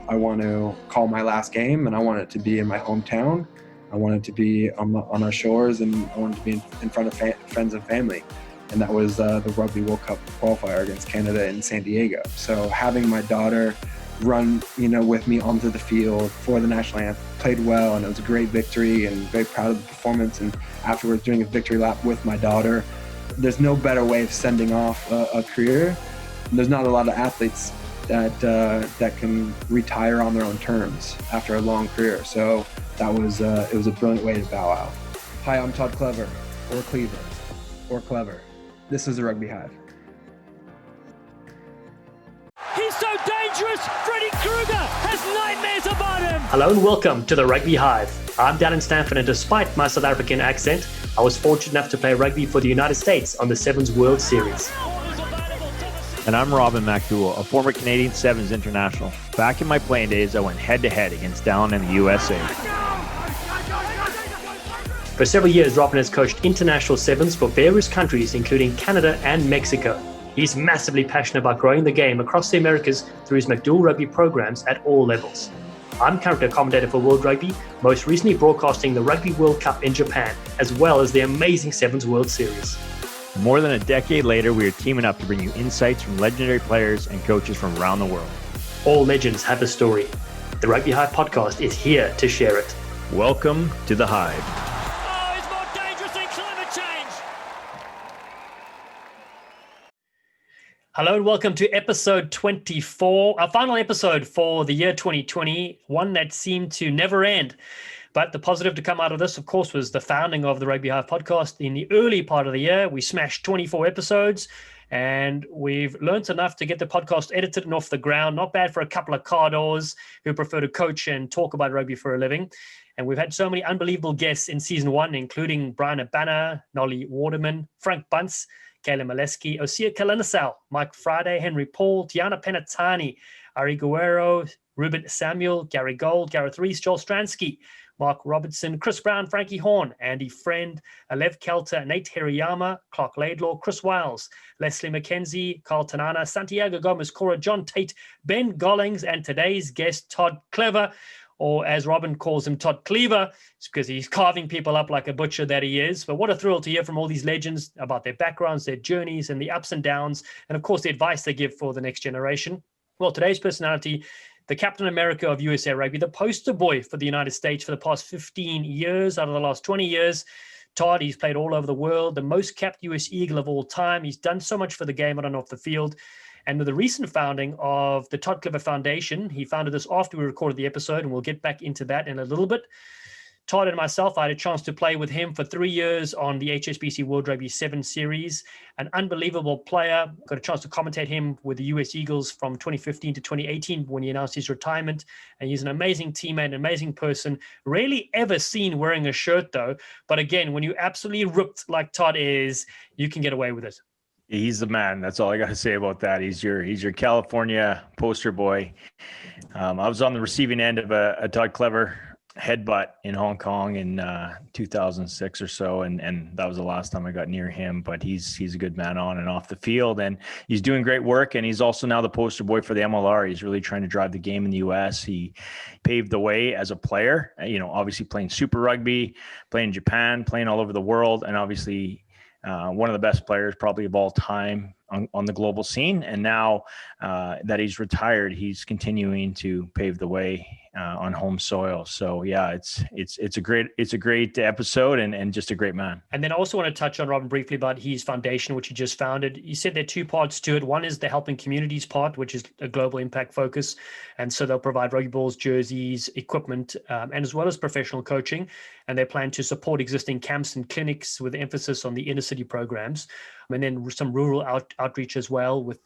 I want to call my last game, and I want it to be in my hometown. I want it to be on our shores, and I want it to be in front of friends and family. And that was the Rugby World Cup qualifier against Canada in San Diego. So having my daughter run, with me onto the field for the national anthem, played well, and it was a great victory, and very proud of the performance. And afterwards, doing a victory lap with my daughter, there's no better way of sending off a career. There's not a lot of athletes that can retire on their own terms after a long career. So that was it was a brilliant way to bow out. Hi, I'm Todd Clever, or Cleaver, or Clever. This is the Rugby Hive. He's so dangerous! Freddy Krueger has nightmares about him! Hello and welcome to the Rugby Hive. I'm Dallen, Stanford, and despite my South African accent, I was fortunate enough to play rugby for the United States on the Sevens World Series. And I'm MacDowell, a former Canadian Sevens international. Back in my playing days, I went head-to-head against Dallen in the USA. For several years, Robin has coached international sevens for various countries, including Canada and Mexico. He's massively passionate about growing the game across the Americas through his MacDowell rugby programs at all levels. I'm currently a commentator for World Rugby, most recently broadcasting the Rugby World Cup in Japan, as well as the amazing Sevens World Series. More than a decade later, we are teaming up to bring you insights from legendary players and coaches from around the world. All legends have a story. The Rugby Hive podcast is here to share it. Welcome to the Hive. Oh, it's more dangerous than climate change! Hello and welcome to episode 24, our final episode for the year 2020, one that seemed to never end. But the positive to come out of this, of course, was the founding of the Rugby Hive podcast in the early part of the year. We smashed 24 episodes and we've learned enough to get the podcast edited and off the ground. Not bad for a couple of cardos who prefer to coach and talk about rugby for a living. And we've had so many unbelievable guests in season one, including Brian Abana, Nolly Waterman, Frank Bunce, Kayla Maleski, Osia Kalinisau, Mike Friday, Henry Paul, Tiana Penatani, Ari Guerrero, Ruben Samuel, Gary Gold, Gareth Rees, Joel Stransky, Mark Robertson, Chris Brown, Frankie Horn, Andy Friend, Alev Kelter, Nate Hirayama, Clark Laidlaw, Chris Wiles, Leslie McKenzie, Carl Tanana, Santiago Gomez, Cora, John Tate, Ben Gollings, and today's guest, Todd Clever, or as Robin calls him, Todd Cleaver. It's because he's carving people up like a butcher that he is. But what a thrill to hear from all these legends about their backgrounds, their journeys, and the ups and downs, and of course, the advice they give for the next generation. Well, today's personality, the Captain America of USA Rugby, the poster boy for the United States for the past 15 years out of the last 20 years. Todd, he's played all over the world, the most capped US Eagle of all time. He's done so much for the game on and off the field. And with the recent founding of the Todd Clever Foundation, he founded this after we recorded the episode, and we'll get back into that in a little bit. Todd and myself, I had a chance to play with him for 3 years on the HSBC World Rugby 7 series. An unbelievable player. Got a chance to commentate him with the US Eagles from 2015 to 2018 when he announced his retirement. And he's an amazing teammate, an amazing person. Rarely ever seen wearing a shirt though. But again, when you're absolutely ripped like Todd is, you can get away with it. He's the man. That's all I got to say about that. He's your California poster boy. I was on the receiving end of a Todd Clever headbutt in Hong Kong in 2006 or so, and that was the last time I got near him. But he's a good man on and off the field, and he's doing great work. And he's also now the poster boy for the MLR. He's really trying to drive the game in the US. He paved the way as a player, obviously playing Super Rugby, playing Japan, playing all over the world, and obviously one of the best players probably of all time on the global scene. And now that he's retired, he's continuing to pave the way on home soil. So yeah, it's a great episode and just a great man. And then I also want to touch on Robin briefly about his foundation, which he just founded. You said there are two parts to it. One is the helping communities part, which is a global impact focus. And so they'll provide rugby balls, jerseys, equipment, and as well as professional coaching. And they plan to support existing camps and clinics with emphasis on the inner city programs. And then some rural outreach as well, with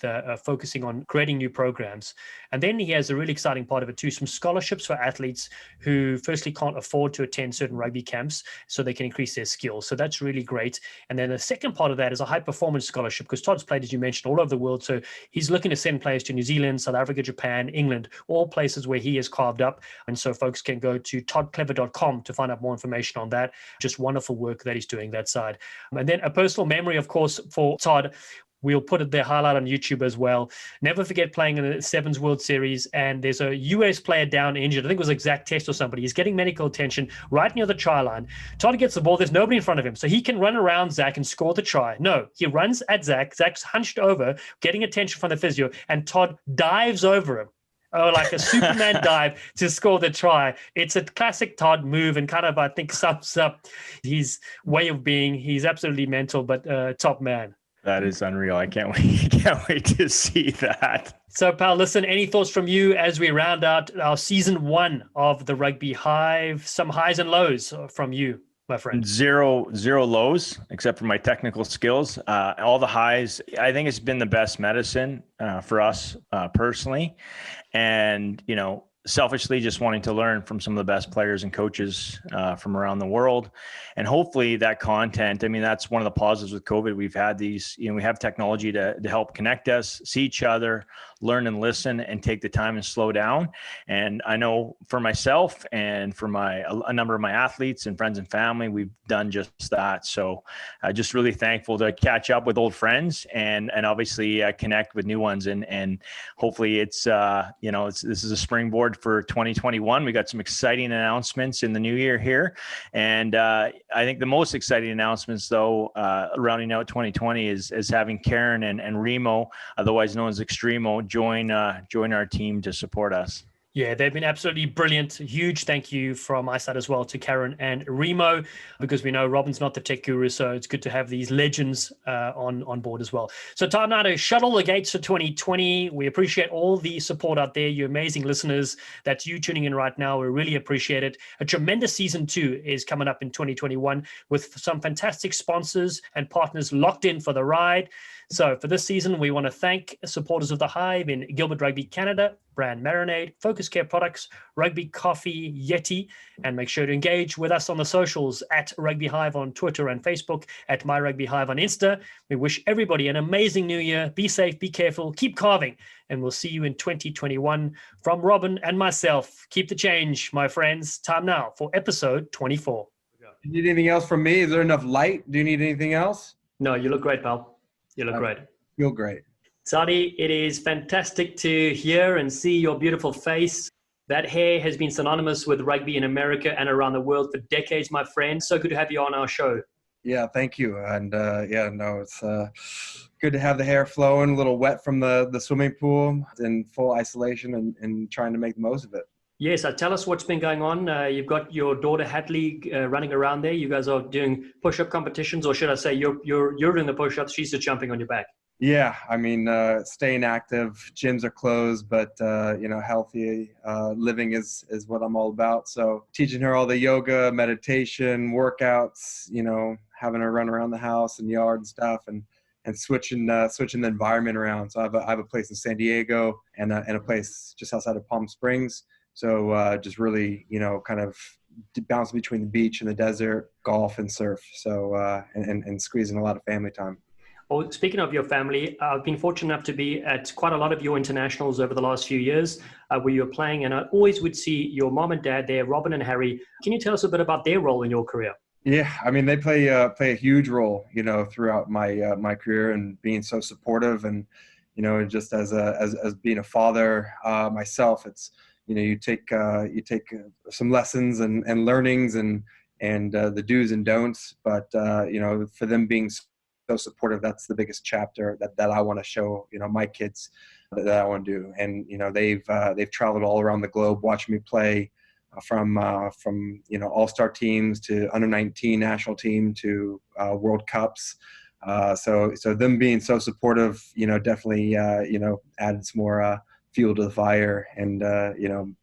focusing on creating new programs. And then he has a really exciting part of it too, some scholarships for athletes who firstly can't afford to attend certain rugby camps so they can increase their skills. So that's really great. And then the second part of that is a high performance scholarship, because Todd's played, as you mentioned, all over the world. So he's looking to send players to New Zealand, South Africa, Japan, England, all places where he is carved up. And so folks can go to toddclever.com to find out more information on that. Just wonderful work that he's doing that side. And then a personal memory, of course, for Todd. We'll put their highlight on YouTube as well. Never forget playing in the Sevens World Series, and there's a US player down injured. I think it was Exact Test or somebody. He's getting medical attention right near the try line. Todd gets the ball. There's nobody in front of him, so he can run around Zach and score the try. No, he runs at Zach. Zach's hunched over, getting attention from the physio, and Todd dives over him. Oh, like a Superman dive to score the try. It's a classic Todd move and kind of, I think, sums up his way of being. He's absolutely mental, but top man. That is unreal. I can't wait. Can't wait to see that. So, pal, listen, any thoughts from you as we round out our season 1 of the Rugby Hive? Some highs and lows from you, my friend. Zero lows, except for my technical skills. All the highs. I think it's been the best medicine for us personally. And, you know, selfishly just wanting to learn from some of the best players and coaches from around the world. And hopefully that content, I mean, that's one of the positives with COVID. We've had these, you know, we have technology to help connect us, see each other, learn and listen, and take the time and slow down. And I know for myself and for a number of my athletes and friends and family, we've done just that. So just really thankful to catch up with old friends and obviously connect with new ones. And hopefully it's, you know, this is a springboard for 2021. We got some exciting announcements in the new year here. And I think the most exciting announcements though, rounding out 2020 is having Karen and Remo, otherwise known as Extremo, join our team to support us. Yeah, they've been absolutely brilliant. Huge thank you from my side as well to Karen and Remo, because we know Robin's not the tech guru, so it's good to have these legends on board as well. So time now to shuttle the gates for 2020. We appreciate all the support out there, you amazing listeners. That's you tuning in right now. We really appreciate it. A tremendous season 2 is coming up in 2021 with some fantastic sponsors and partners locked in for the ride. So for this season, we want to thank supporters of the Hive in Gilbert Rugby Canada, Brand Marinade, Focus Care Products, Rugby Coffee, Yeti, and make sure to engage with us on the socials at Rugby Hive on Twitter and Facebook, at My Rugby Hive on Insta. We wish everybody an amazing new year. Be safe, be careful, keep carving, and we'll see you in 2021. From Robin and myself, keep the change, my friends. Time now for episode 24. Do you need anything else from me? Is there enough light? Do you need anything else? No, you look great, pal. You look great. Feel great. Sadi, it is fantastic to hear and see your beautiful face. That hair has been synonymous with rugby in America and around the world for decades, my friend. So good to have you on our show. Yeah, thank you. And it's good to have the hair flowing, a little wet from the swimming pool, in full isolation and trying to make the most of it. Yes, tell us what's been going on. You've got your daughter Hadley running around there. You guys are doing push-up competitions, or should I say you're doing the push-ups, she's just jumping on your back. Yeah, I mean, staying active. Gyms are closed, but healthy living is what I'm all about. So teaching her all the yoga, meditation, workouts, having her run around the house and yard and stuff, and switching the environment around. So I have a place in San Diego and a place just outside of Palm Springs. So just really, kind of bouncing between the beach and the desert, golf and surf. So and squeezing a lot of family time. Well, speaking of your family, I've been fortunate enough to be at quite a lot of your internationals over the last few years where you're playing, and I always would see your mom and dad there, Robin and Harry. Can you tell us a bit about their role in your career? Yeah, I mean, they play a huge role, throughout my career, and being so supportive, and just as being a father myself, it's you take some lessons and learnings and the do's and don'ts, but for them being so supportive, that's the biggest chapter that I want to show my kids that I want to do. And they've traveled all around the globe watching me play, from all-star teams to under-19 national team to World Cups. So them being so supportive, definitely added some more fuel to the fire, and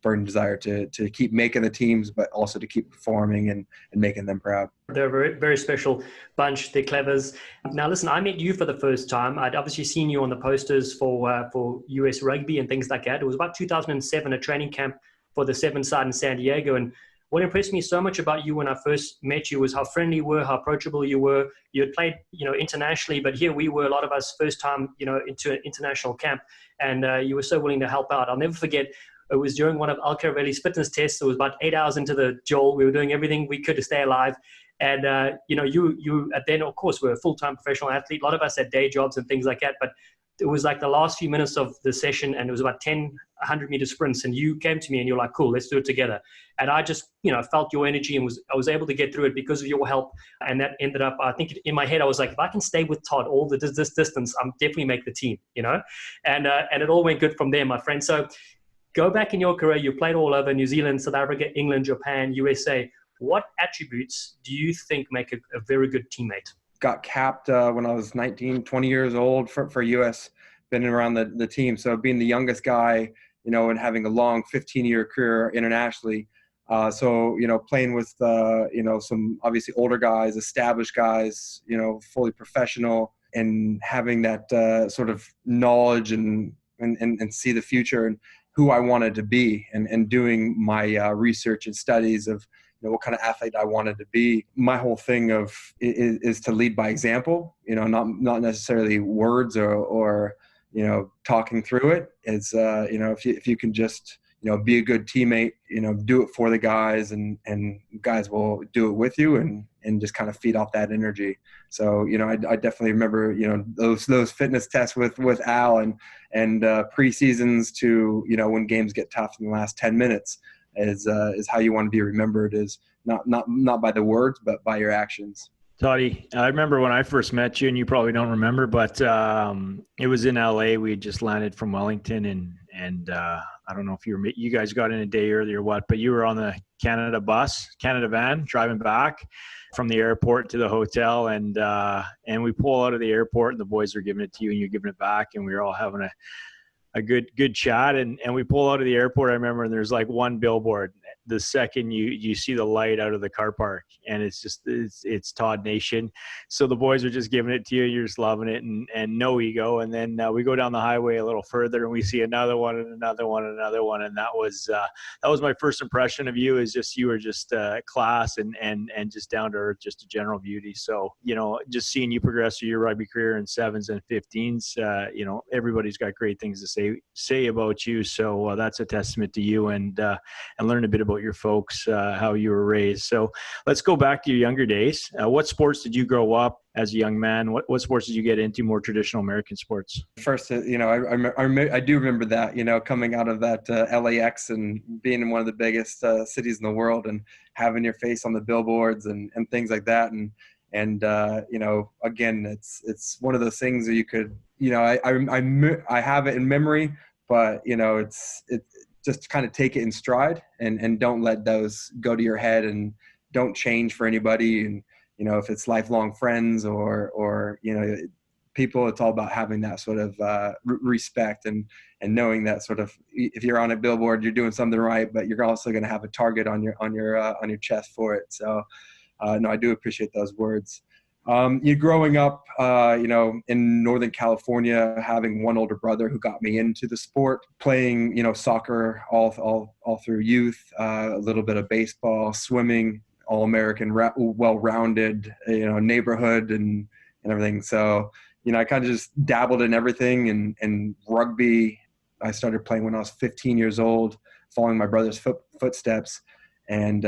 burning desire to keep making the teams, but also to keep performing and making them proud. They're a very, very special bunch. They're clevers. Now, listen, I met you for the first time. I'd obviously seen you on the posters for US Rugby and things like that. It was about 2007, a training camp for the Seven Side in San Diego. And what impressed me so much about you when I first met you was how friendly you were, how approachable you were. You had played, internationally, but here we were, a lot of us, first time, into an international camp, and you were so willing to help out. I'll never forget, it was during one of Al Caravelli's fitness tests. It was about 8 hours into the Joel. We were doing everything we could to stay alive. And, you then, of course, were a full-time professional athlete. A lot of us had day jobs and things like that. But it was like the last few minutes of the session, and it was about 10, 100-meter sprints. And you came to me and you're like, cool, let's do it together. And I just, felt your energy and I was able to get through it because of your help. And that ended up, I think in my head, I was like, if I can stay with Todd all this distance, I'm definitely make the team, and it all went good from there, my friend. So go back in your career. You played all over New Zealand, South Africa, England, Japan, USA. What attributes do you think make a very good teammate? Got capped when I was 19, 20 years old for U.S., been around the team. So being the youngest guy, and having a long 15-year career internationally. Playing with, some obviously older guys, established guys, fully professional, and having that sort of knowledge and see the future and who I wanted to be, and doing my research and studies of what kind of athlete I wanted to be. My whole thing is to lead by example, not necessarily words or talking through it. It's if you can just be a good teammate, do it for the guys, and guys will do it with you, and just kind of feed off that energy. So I definitely remember those fitness tests with Al and preseasons to when games get tough in the last 10 minutes is how you want to be remembered, is not by the words but by your actions. Toddy, I remember when I first met you, and you probably don't remember, but it was in LA. We had just landed from Wellington, and I don't know if you guys got in a day early or what, but you were on the Canada van, driving back from the airport to the hotel, and we pull out of the airport, and the boys are giving it to you, and you're giving it back, and we were all having a good chat, and we pull out of the airport, I remember, and there's like one billboard. The second you see the light out of the car park, and it's Todd Nation. So the boys are just giving it to you. You're just loving it, and no ego. And then we go down the highway a little further, and we see another one and another one and another one. And that was my first impression of you. Is just you were just class and just down to earth, just a general beauty. So just seeing you progress through your rugby career in 7s and 15s, everybody's got great things to say about you. So that's a testament to you, and learn a bit about your folks, how you were raised. So let's go back to your younger days. What sports did you grow up as a young man? What sports did you get into, more traditional American sports? First, I do remember that, coming out of that LAX and being in one of the biggest cities in the world, and having your face on the billboards and things like that. And again, it's one of those things that you could, I have it in memory, but it's just kind of take it in stride, and don't let those go to your head, and don't change for anybody. And, if it's lifelong friends or people, it's all about having that sort of respect and knowing that sort of, if you're on a billboard, you're doing something right, but you're also going to have a target on your chest for it. So, no, I do appreciate those words. You're growing up, in Northern California, having one older brother who got me into the sport, playing, soccer all through youth, a little bit of baseball, swimming, all-American, well-rounded, neighborhood and everything. So, I kind of just dabbled in everything, and rugby, I started playing when I was 15 years old, following my brother's footsteps. And,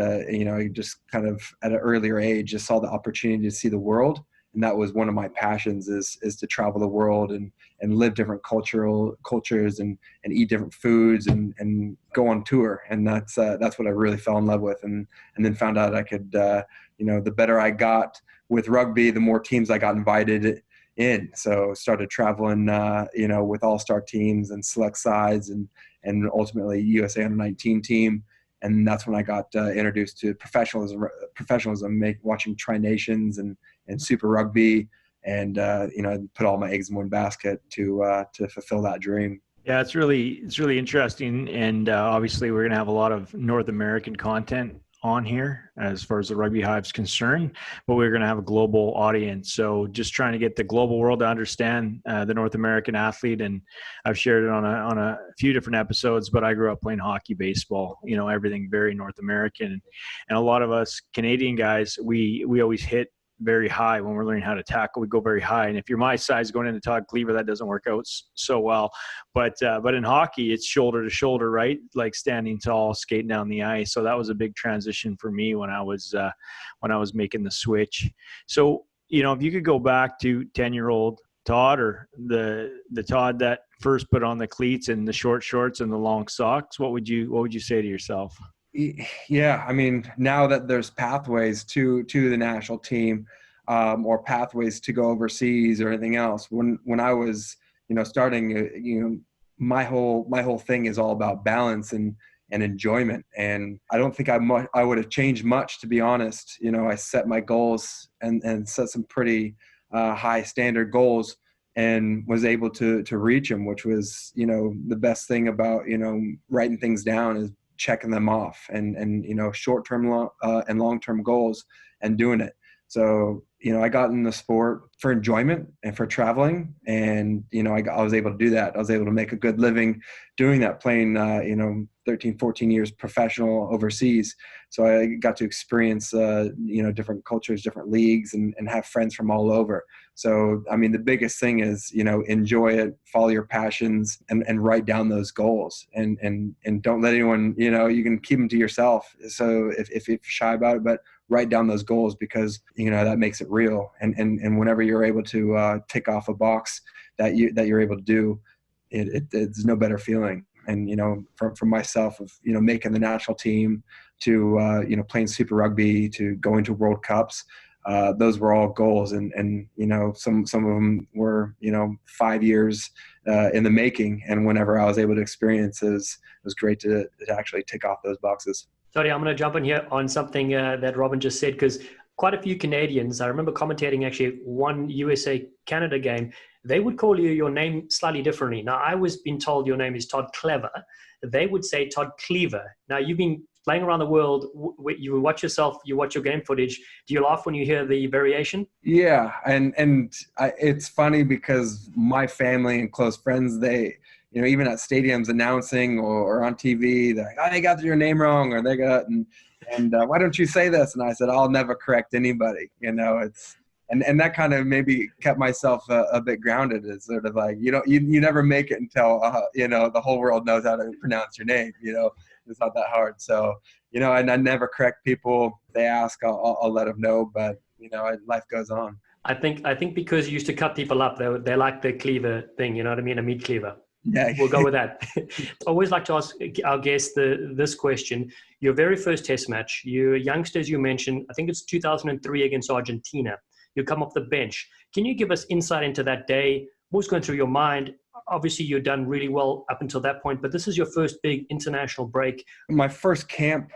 just kind of at an earlier age, just saw the opportunity to see the world. And that was one of my passions, is to travel the world and live different cultures and eat different foods and go on tour. And that's what I really fell in love with. And then found out I could, the better I got with rugby, the more teams I got invited in. So started traveling, with all-star teams and select sides and ultimately USA Under-19 team. And that's when I got introduced to professionalism, watching Tri Nations and Super Rugby, and put all my eggs in one basket to fulfill that dream. Yeah, it's really interesting, and obviously we're going to have a lot of North American content on here as far as the Rugby Hive's concerned, but we're going to have a global audience. So just trying to get the global world to understand the North American athlete. And I've shared it on a few different episodes, but I grew up playing hockey, baseball, everything very North American. And a lot of us Canadian guys, we always hit very high when we're learning how to tackle. We go very high, and if you're my size going into Todd Cleaver, that doesn't work out so well. But in hockey, it's shoulder to shoulder, right? Like standing tall, skating down the ice. So that was a big transition for me when I was making the switch. So if you could go back to 10-year-old Todd, or the Todd that first put on the cleats and the short shorts and the long socks, what would you say to yourself? Yeah, I mean, now that there's pathways to the national team, or pathways to go overseas or anything else, when I was starting, my whole thing is all about balance and enjoyment. And I don't think I would have changed much, to be honest. I set my goals and set some pretty high standard goals, and was able to reach them, which was, the best thing about, writing things down is checking them off, and short-term and long-term goals, and doing it. So, I got in the sport for enjoyment and for traveling, and, I was able to do that. I was able to make a good living doing that, playing, 13, 14 years professional overseas. So I got to experience, different cultures, different leagues, and have friends from all over. So, I mean, the biggest thing is, enjoy it, follow your passions, and write down those goals, and don't let anyone, you can keep them to yourself. So if you're shy about it, but write down those goals, because, that makes it real. And whenever you're able to tick off a box that you're able to do, it's no better feeling. And, from myself, of, making the national team, to, playing Super Rugby, to going to World Cups, those were all goals. And some of them were, 5 years in the making. And whenever I was able to experience it was great to actually tick off those boxes. Sorry, I'm going to jump in here on something that Robin just said, because quite a few Canadians, I remember commentating actually one USA-Canada game, they would call you your name slightly differently. Now, I was being told your name is Todd Clever. They would say Todd Cleaver. Now, you've been playing around the world. You watch yourself, you watch your game footage. Do you laugh when you hear the variation? Yeah, and it's funny, because my family and close friends, they, even at stadiums announcing or on TV, they're like, oh, they got your name wrong, or they got, and why don't you say this? And I said, I'll never correct anybody. It's. And that kind of maybe kept myself a bit grounded. It's sort of like, you never make it until, the whole world knows how to pronounce your name. It's not that hard. So, and I never correct people. If they ask, I'll let them know. But, life goes on. I think because you used to cut people up, they like the cleaver thing. You know what I mean? A meat cleaver. Yeah. We'll go with that. I always like to ask our guests this question. Your very first test match, you youngsters, you mentioned, I think it's 2003 against Argentina. You come off the bench. Can you give us insight into that day? What was going through your mind? Obviously, you've done really well up until that point, but this is your first big international break. My first camp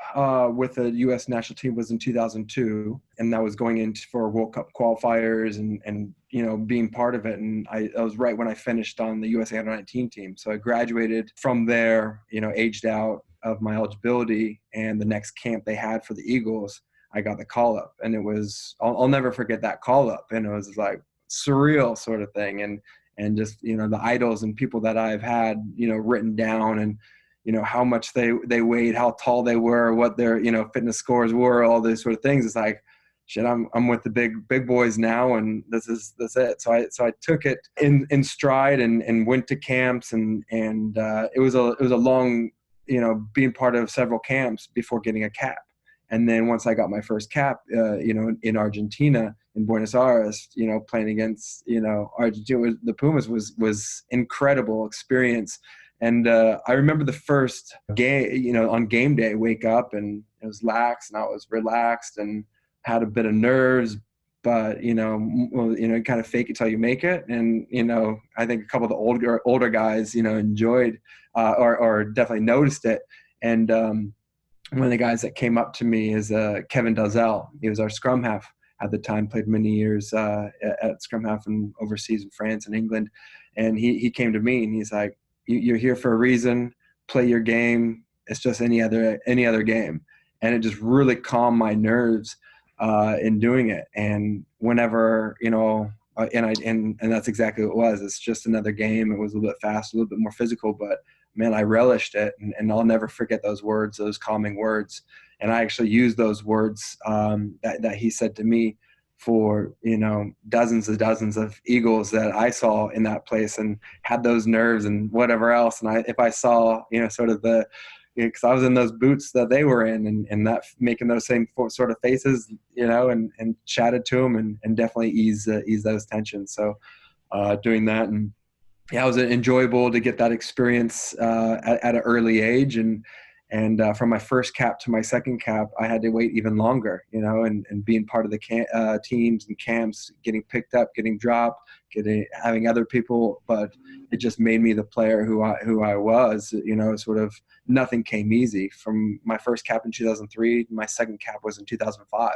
with the U.S. national team was in 2002, and that was going into for World Cup qualifiers and being part of it. And that was right when I finished on the USA Under-19 team. So I graduated from there, aged out of my eligibility, and the next camp they had for the Eagles, I got the call up, and it was, I'll never forget that call up. And it was like surreal sort of thing. And just, the idols and people that I've had, written down, and, how much they weighed, how tall they were, what their, fitness scores were, all these sort of things. It's like, shit, I'm with the big boys now, and that's it. So I took it in stride and went to camps, and it was a long, being part of several camps before getting a cap. And then once I got my first cap, in Argentina, in Buenos Aires, playing against, Argentina, the Pumas was incredible experience. And I remember the first game, on game day, wake up and it was lax, and I was relaxed and had a bit of nerves, but, kind of fake it till you make it. And, I think a couple of the older guys, enjoyed or definitely noticed it. And one of the guys that came up to me is Kevin Dallen. He was our scrum half at the time, played many years at scrum half and overseas in France and England. And he came to me and he's like, you're here for a reason, play your game. It's just any other game. And it just really calmed my nerves in doing it. And whenever, and that's exactly what it was. It's just another game. It was a little bit faster, a little bit more physical, but man, I relished it, and I'll never forget those words, those calming words. And I actually used those words that he said to me for, dozens of eagles that I saw in that place and had those nerves and whatever else. And if I saw, sort of because I was in those boots that they were in, and that making those same sort of faces, and chatted to them and definitely ease those tensions. So doing that, and yeah, it was enjoyable to get that experience at an early age. And from my first cap to my second cap, I had to wait even longer, and being part of the teams and camps, getting picked up, getting dropped, having other people. But it just made me the player who I was. Sort of nothing came easy. From my first cap in 2003, my second cap was in 2005.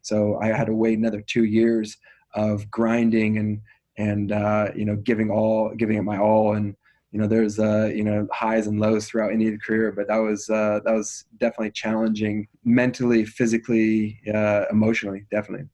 So I had to wait another 2 years of grinding and giving it my all. And there's highs and lows throughout any career, but that was definitely challenging mentally, physically, emotionally, definitely.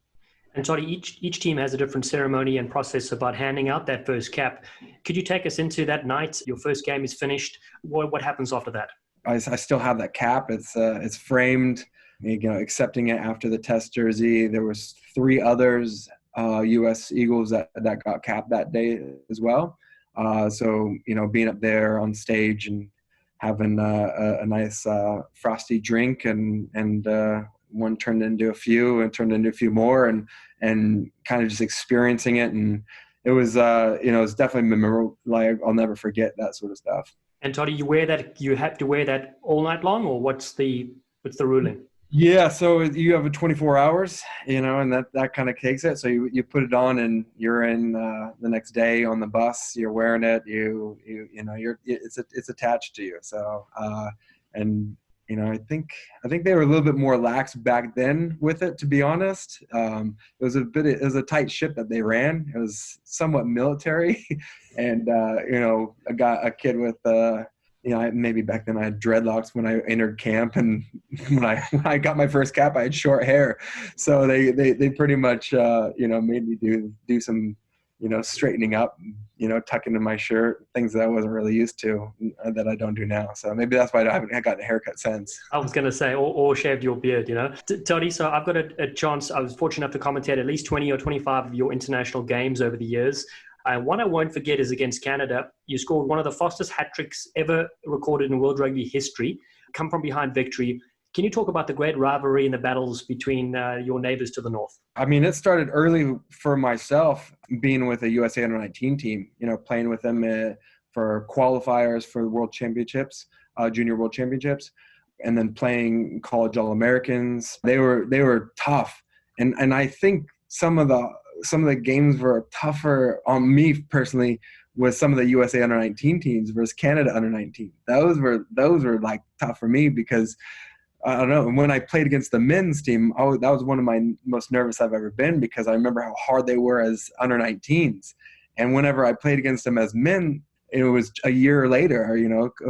And Toddy, each team has a different ceremony and process about handing out that first cap. Could you take us into that night? Your first game is finished. What happens after that? I still have that cap. It's framed. Accepting it after the test jersey. There was 3 others, U.S. Eagles that got capped that day as well. So, being up there on stage and having a nice frosty drink and one turned into a few and turned into a few more and kind of just experiencing it. And it was, it was definitely memorable. Like, I'll never forget that sort of stuff. And Toddy, you have to wear that all night long, or what's the ruling? Yeah, so you have 24 hours, and that kind of takes it. So you put it on, and you're in the next day on the bus. You're wearing it. It's attached to you. So I think they were a little bit more lax back then with it. To be honest, it was a tight ship that they ran. It was somewhat military, and a kid with. Maybe back then I had dreadlocks when I entered camp, and when I got my first cap, I had short hair. So they pretty much, made me do some, straightening up, tucking in my shirt, things that I wasn't really used to that I don't do now. So maybe that's why I haven't gotten a haircut since. I was going to say, or shaved your beard, Toddy, so I've got a chance. I was fortunate enough to commentate at least 20 or 25 of your international games over the years. One I won't forget is against Canada. You scored one of the fastest hat tricks ever recorded in World Rugby history. Come from behind victory. Can you talk about the great rivalry and the battles between your neighbors to the north? I mean, it started early for myself, being with a USA Under-19 team. Playing with them for qualifiers for the World Championships, Junior World Championships, and then playing college All-Americans. They were tough, and I think some of the games were tougher on me personally with some of the USA Under-19 teams versus Canada Under-19. Those were like tough for me because I don't know. When I played against the men's team, that was one of my most nervous I've ever been because I remember how hard they were as Under-19s. And whenever I played against them as men, it was a year later, or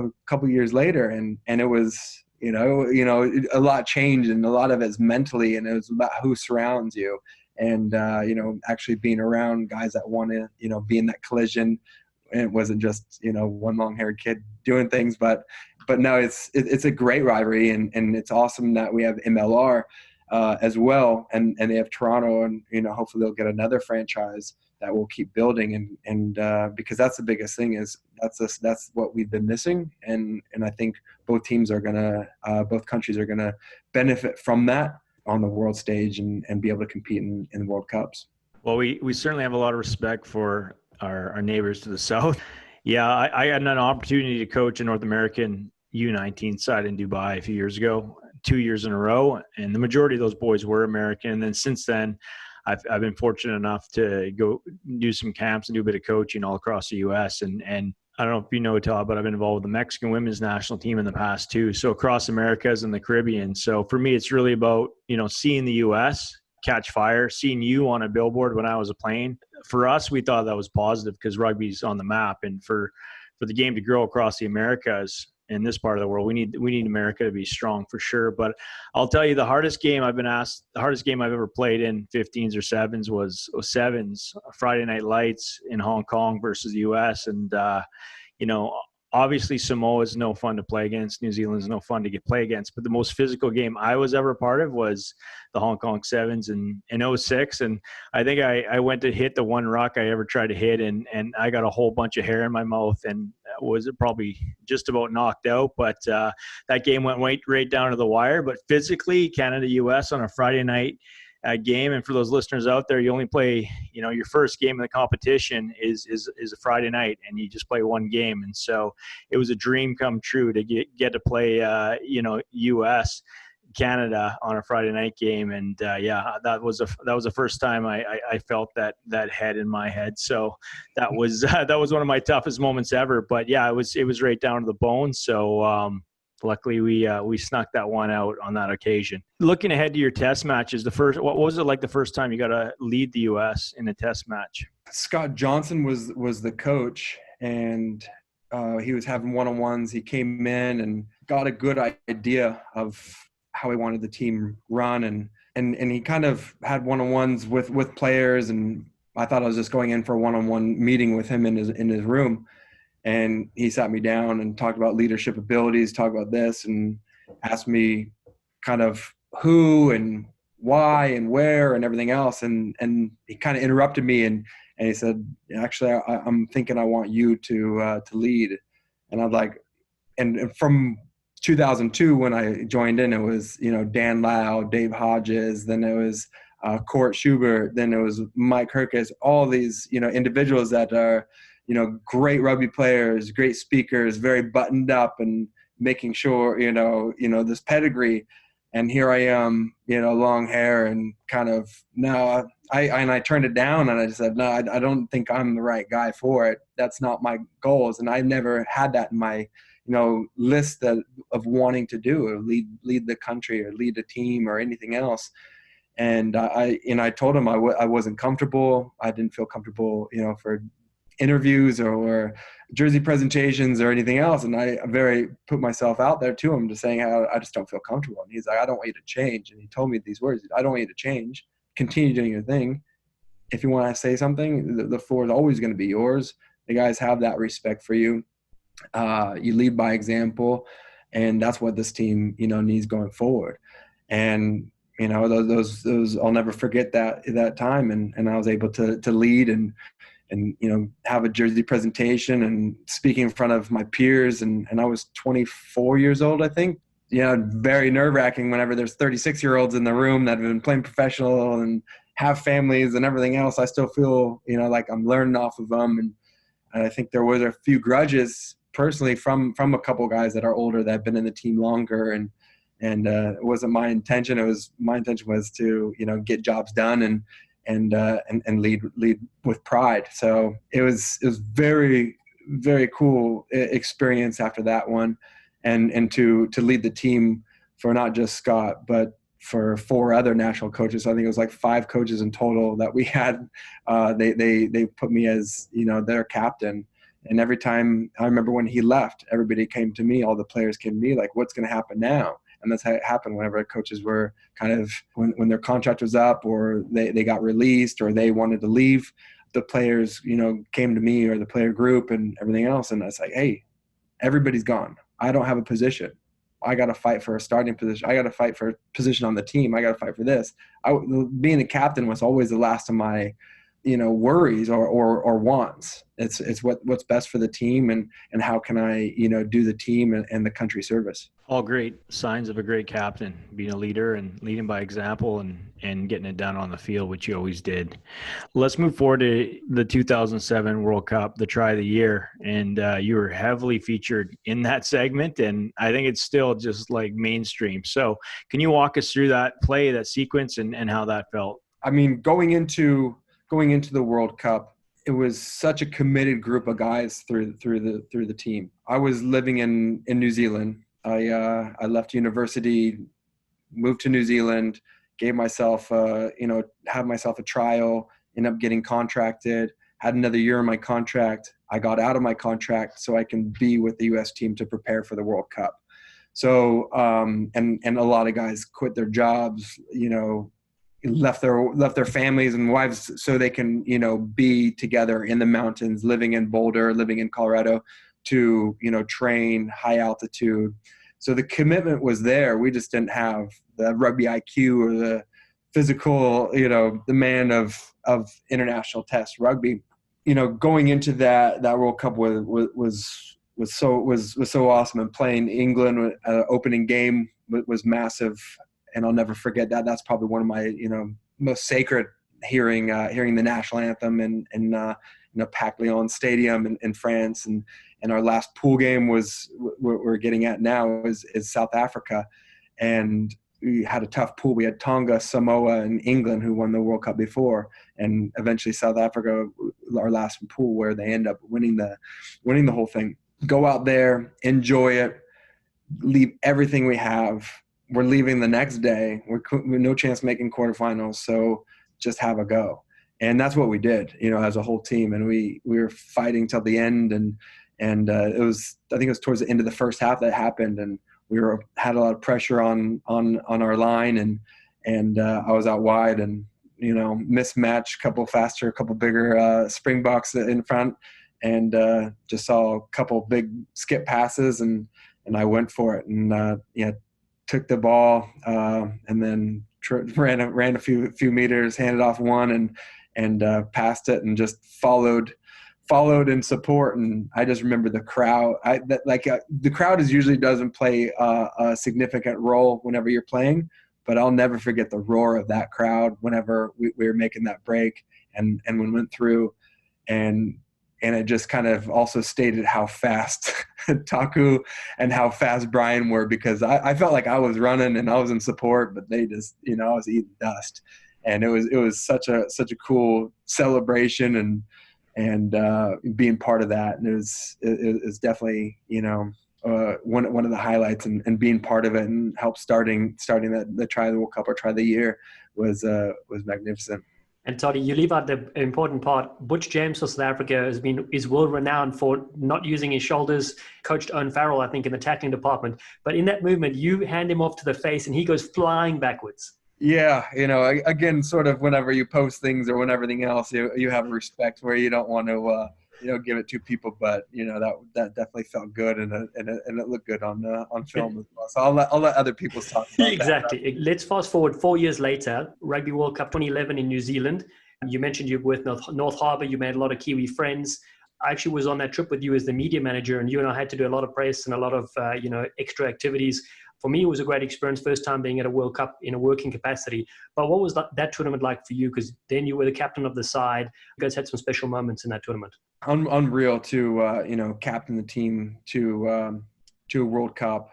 a couple years later, and it was a lot changed, and a lot of it's mentally, and it was about who surrounds you. And, actually being around guys that want to, be in that collision. And it wasn't just, one long-haired kid doing things, but no, it's a great rivalry, and it's awesome that we have MLR as well. And they have Toronto, and, hopefully they'll get another franchise that will keep building. And because that's the biggest thing is that's what we've been missing. And I think both countries are going to benefit from that on the world stage and be able to compete in the World Cups. Well, we certainly have a lot of respect for our neighbors to the south. Yeah, I had an opportunity to coach a North American U19 side in Dubai a few years ago, 2 years in a row, and the majority of those boys were American. And then since then, I've been fortunate enough to go do some camps and do a bit of coaching all across the U.S. And I don't know if you know, Todd, but I've been involved with the Mexican women's national team in the past too. So across Americas and the Caribbean. So for me, it's really about, seeing the U.S. catch fire, seeing you on a billboard when I was playing. For us, we thought that was positive because rugby's on the map. And for the game to grow across the Americas in this part of the world, we need America to be strong for sure. But I'll tell you, the hardest game I've ever played in 15s or 7s was 7s, Friday Night Lights in Hong Kong versus the US. And, obviously Samoa is no fun to play against. New Zealand is no fun to play against. But the most physical game I was ever a part of was the Hong Kong Sevens in 06. And I think I went to hit the one ruck I ever tried to hit, and I got a whole bunch of hair in my mouth and was probably just about knocked out. But that game went right down to the wire. But physically, Canada-US on a Friday night game, and for those listeners out there, you only play, your first game of the competition is a Friday night, and you just play one game. And so it was a dream come true to get to play US Canada on a Friday night game. And that was the first time I felt that head in my head. So that was one of my toughest moments ever. But yeah, it was right down to the bone. So luckily, we snuck that one out on that occasion. Looking ahead to your test matches, what was it like the first time you got to lead the U.S. in a test match? Scott Johnson was the coach, and he was having one-on-ones. He came in and got a good idea of how he wanted the team run, and he kind of had one-on-ones with players. And I thought I was just going in for a one-on-one meeting with him in his room. And he sat me down and talked about leadership abilities, talked about this, and asked me kind of who and why and where and everything else. And he kind of interrupted me and he said, actually, I'm thinking I want you to lead. And I'm like, and from 2002 when I joined in, it was, Dan Lau, Dave Hodges, then it was Court Schubert, then it was Mike Herkes, all these, individuals that are, great rugby players, great speakers, very buttoned up and making sure, this pedigree. And here I am, long hair and kind of, no, I turned it down and I just said, no, I don't think I'm the right guy for it. That's not my goals. And I never had that in my, list of wanting to do, lead the country or lead a team or anything else. And I told him I wasn't comfortable. I didn't feel comfortable, for interviews or jersey presentations or anything else. And I put myself out there to him, just saying how I just don't feel comfortable. And he's like, I don't want you to change. And he told me these words: I don't want you to change. Continue doing your thing. If you want to say something, the floor is always going to be yours. The guys have that respect for you. You lead by example, and that's what this team, needs going forward. And those I'll never forget that time. And I was able to lead and have a jersey presentation and speaking in front of my peers. And I was 24 years old, I think. Very nerve-wracking whenever there's 36-year-olds in the room that have been playing professional and have families and everything else. I still feel, like I'm learning off of them. And I think there was a few grudges personally from a couple of guys that are older that have been in the team longer. And it wasn't my intention. My intention was to, get jobs done and lead with pride. So it was very, very cool experience after that one, and to lead the team for not just Scott, but for 4 other national coaches. So I think it was like 5 coaches in total that we had. They put me as, their captain. And every time, I remember when he left, everybody came to me, all the players came to me like, what's going to happen now? And that's how it happened whenever coaches were kind of, when their contract was up or they got released or they wanted to leave, the players, came to me or the player group and everything else. And I was like, hey, everybody's gone. I don't have a position. I got to fight for a starting position. I got to fight for a position on the team. I got to fight for this. Being a captain was always the last of my, worries or wants. It's what's best for the team and how can I, do the team and the country service. All great signs of a great captain, being a leader and leading by example and getting it done on the field, which you always did. Let's move forward to the 2007 World Cup, the Try of the Year. And you were heavily featured in that segment. And I think it's still just like mainstream. So can you walk us through that play, that sequence and how that felt? I mean, going into the World Cup, it was such a committed group of guys through the team. I was living in New Zealand. I left university, moved to New Zealand, gave myself, had myself a trial, ended up getting contracted, had another year in my contract. I got out of my contract so I can be with the U.S. team to prepare for the World Cup. So, and a lot of guys quit their jobs, left their families and wives so they can, be together in the mountains, living in Boulder, living in Colorado, to, train high altitude. So the commitment was there. We just didn't have the rugby IQ or the physical, demand of international test rugby. Going into that World Cup was so awesome, and playing England opening game was massive. And I'll never forget that. That's probably one of my, most sacred, hearing the national anthem in Parc Lyon Stadium in France. And our last pool game was what we're getting at now is South Africa. And we had a tough pool. We had Tonga, Samoa, and England, who won the World Cup before, and eventually South Africa, our last pool, where they end up winning the whole thing. Go out there, enjoy it, leave everything we have. We're leaving the next day. We're no chance making quarterfinals, so just have a go. And that's what we did, as a whole team. And we were fighting till the end. And it was, I think it was towards the end of the first half that happened. And we had a lot of pressure on our line, and I was out wide, and mismatched, couple faster, couple bigger Springboks in front, and just saw a couple big skip passes, and I went for it, and took the ball, and then ran a few meters, handed off one, and passed it, and just followed in support. And I just remember the crowd. The crowd usually doesn't play a significant role whenever you're playing, but I'll never forget the roar of that crowd whenever we were making that break, and we went through, and it just kind of also stated how fast Taku and how fast Brian were, because I felt like I was running and I was in support, but they just, I was eating dust. And it was such a cool celebration, and being part of that. And it was definitely, one of the highlights, and being part of it and help starting the Try the World Cup or Try the Year was magnificent. And Toddy, you leave out the important part. Butch James for South Africa is world renowned for not using his shoulders. Coached Owen Farrell, I think, in the tackling department. But in that movement, you hand him off to the face, and he goes flying backwards. Yeah, again, sort of whenever you post things or when everything else, you have respect where you don't want to, give it to people, but that definitely felt good, and it looked good on film as well. So I'll let other people talk about exactly. that. Let's fast forward 4 years later, Rugby World Cup 2011 in New Zealand. You mentioned you were with North Harbour. You made a lot of Kiwi friends. I actually was on that trip with you as the media manager, and you and I had to do a lot of press and a lot of extra activities. For me, it was a great experience, first time being at a World Cup in a working capacity. But what was that tournament like for you? Because then you were the captain of the side. You guys had some special moments in that tournament. Unreal to, captain the team to a World Cup.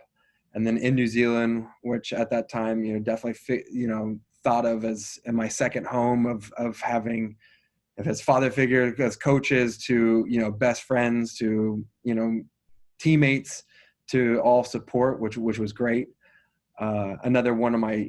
And then in New Zealand, which at that time, definitely, thought of as in my second home of having, if it's father figure, as coaches to, best friends to, teammates, to all support, which was great. Another one of my,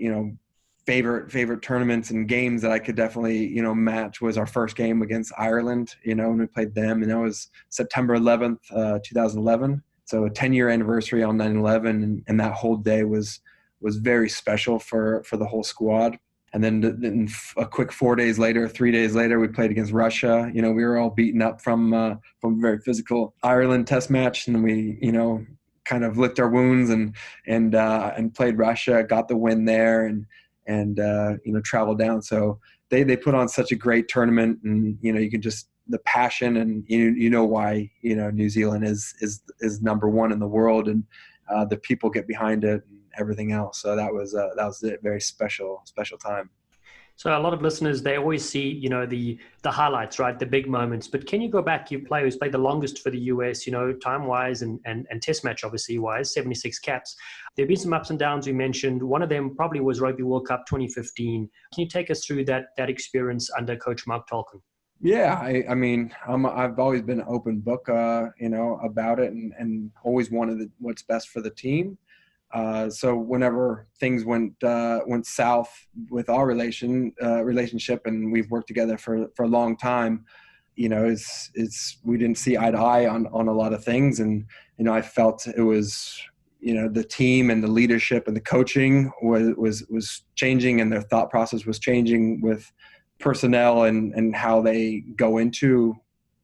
favorite tournaments and games that I could definitely, match was our first game against Ireland, when we played them. And that was September 11th, 2011. So a 10-year anniversary on 9/11. And that whole day was very special for the whole squad. And then a quick 3 days later, we played against Russia. We were all beaten up from a very physical Ireland test match. And we, kind of licked our wounds and played Russia, got the win there, and traveled down. So they put on such a great tournament, and you can just, the passion, and why New Zealand is number one in the world, and the people get behind it and everything else. So that was a very special time. So a lot of listeners, they always see, the highlights, right? The big moments. But can you go back? You played the longest for the US, time-wise and test match, obviously, wise, 76 caps. There have been some ups and downs you mentioned. One of them probably was Rugby World Cup 2015. Can you take us through that experience under Coach Mark Tolkien? Yeah, I mean, I've always been an open book, about it, and always wanted what's best for the team. So whenever things went south with our relationship, and we've worked together for a long time, we didn't see eye to eye on a lot of things. And, I felt it was, the team and the leadership and the coaching was changing, and their thought process was changing with personnel and how they go into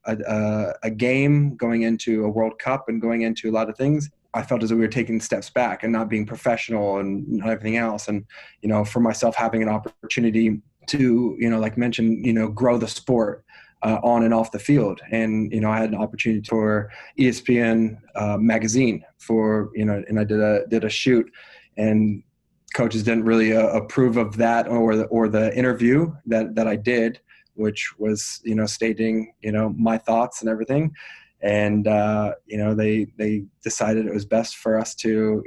a game, going into a World Cup, and going into a lot of things, I felt as though we were taking steps back and not being professional and everything else. And, for myself, having an opportunity to, like mentioned, grow the sport on and off the field. And, I had an opportunity for ESPN magazine for, and I did a shoot, and coaches didn't really approve of that or the interview that I did, which was, stating, my thoughts and everything. And, they decided it was best for us to,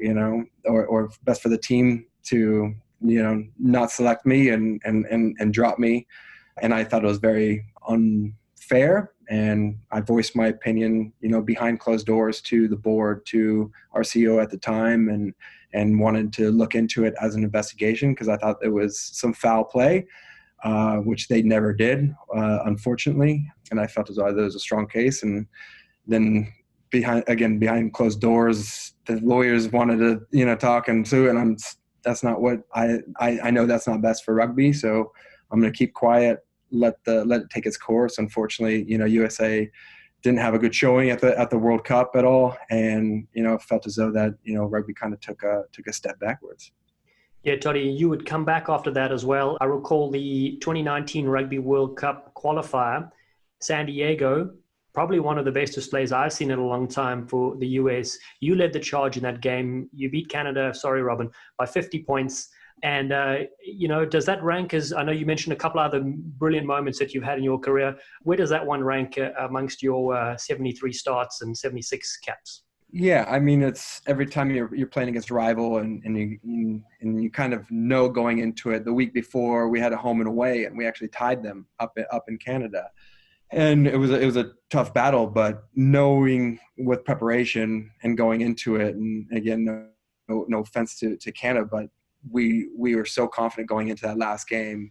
or best for the team to, not select me and drop me. And I thought it was very unfair. And I voiced my opinion, behind closed doors to the board, to our CEO at the time, and wanted to look into it as an investigation because I thought there was some foul play, which they never did, unfortunately. And I felt as though there was a strong case. And then behind closed doors, the lawyers wanted to, talk and sue, and that's not what I know. That's not best for rugby. So I'm going to keep quiet, let it take its course. Unfortunately, USA didn't have a good showing at the World Cup at all, and felt as though that rugby kind of took a step backwards. Yeah, Toddy, you would come back after that as well. I recall the 2019 Rugby World Cup qualifier, San Diego. Probably one of the best displays I've seen in a long time for the US. You led the charge in that game. You beat Canada, sorry, Robin, by 50 points. And, does that rank as, I know you mentioned a couple other brilliant moments that you've had in your career. Where does that one rank amongst your 73 starts and 76 caps? Yeah, I mean, it's every time you're playing against a rival and you kind of know going into it. The week before, we had a home and away, and we actually tied them up in Canada. And it was a tough battle, but knowing with preparation and going into it, and again, no offense to Canada, but we were so confident going into that last game,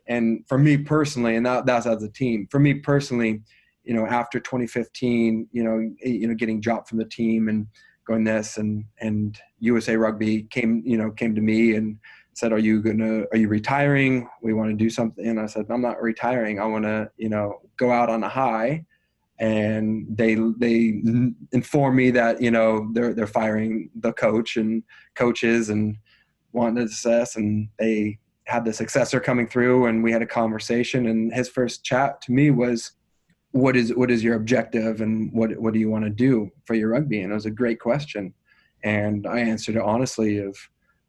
and for me personally, and that's as a team. For me personally, after 2015, getting dropped from the team and going this, and USA Rugby came to me and said, are you retiring? We want to do something. And I said, I'm not retiring. I want to, go out on a high. And they informed me that, they're firing the coach and coaches and wanting to assess, and they had the successor coming through, and we had a conversation, and his first chat to me was, what is your objective, and what do you want to do for your rugby? And it was a great question. And I answered it honestly of,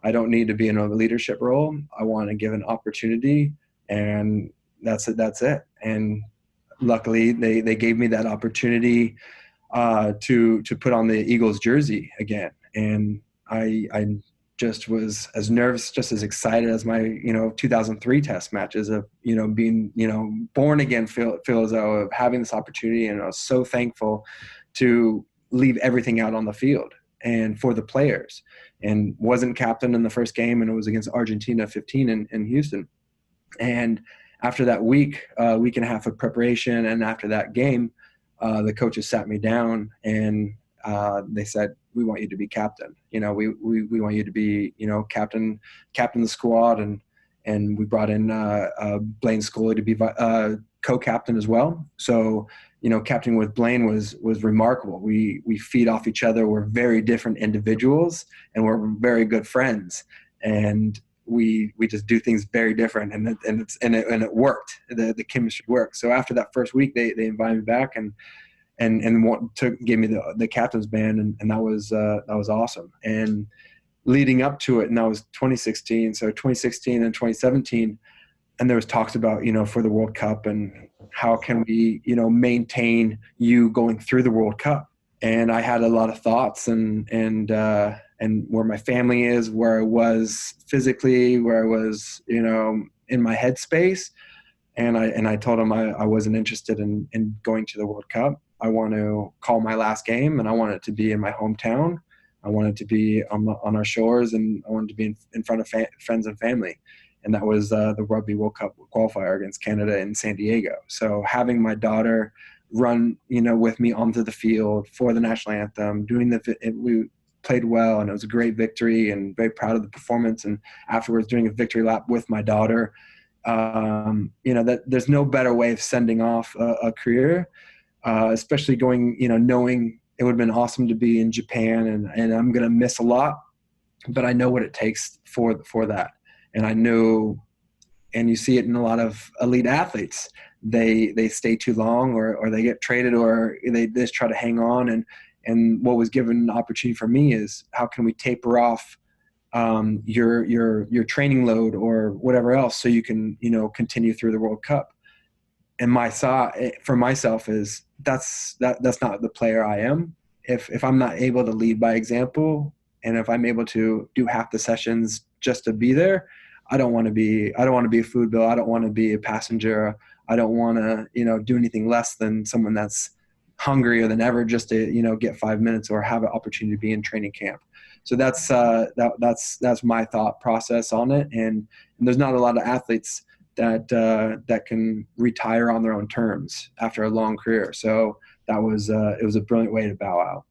I don't need to be in a leadership role. I want to give an opportunity, and that's it. And luckily, they gave me that opportunity to put on the Eagles jersey again. And I just was as nervous, just as excited as my 2003 test matches of being born again. Feel as though of having this opportunity, and I was so thankful to leave everything out on the field and for the players. And wasn't captain in the first game, and it was against Argentina 15 in Houston. And after that week and a half of preparation, and after that game, the coaches sat me down and they said, we want you to be captain. We want you to be, captain the squad. And we brought in Blaine Scully to be co-captain as well. So, captaining with Blaine was remarkable. We feed off each other. We're very different individuals, and we're very good friends. And we just do things very different, and it worked. The chemistry worked. So after that first week, they invited me back and gave me the captain's band, and that was awesome. And leading up to it, and that was 2016. So 2016 and 2017, and there was talks about for the World Cup and how can we maintain you going through the World Cup. And I had a lot of thoughts and where my family is, where I was physically, where I was in my headspace. And I told him I wasn't interested in going to the World Cup. I want to call my last game, and I want it to be in my hometown. I want it to be on our shores, and I want it to be in front of friends and family. And that was the Rugby World Cup qualifier against Canada in San Diego. So having my daughter run, with me onto the field for the national anthem, we played well, and it was a great victory, and very proud of the performance. And afterwards, doing a victory lap with my daughter, that there's no better way of sending off a career, especially going, knowing it would have been awesome to be in Japan, and I'm going to miss a lot, but I know what it takes for that. And I know, and you see it in a lot of elite athletes, they stay too long, or they get traded, or they just try to hang on. And what was given an opportunity for me is, how can we taper off your training load or whatever else, so you can, continue through the World Cup. And my thought for myself is that's not the player I am. If I'm not able to lead by example, and if I'm able to do half the sessions just to be there, I don't want to be a food bill. I don't want to be a passenger. I don't want to, do anything less than someone that's hungrier than ever just to, get 5 minutes or have an opportunity to be in training camp. So that's my thought process on it. And there's not a lot of athletes that can retire on their own terms after a long career. So it was a brilliant way to bow out.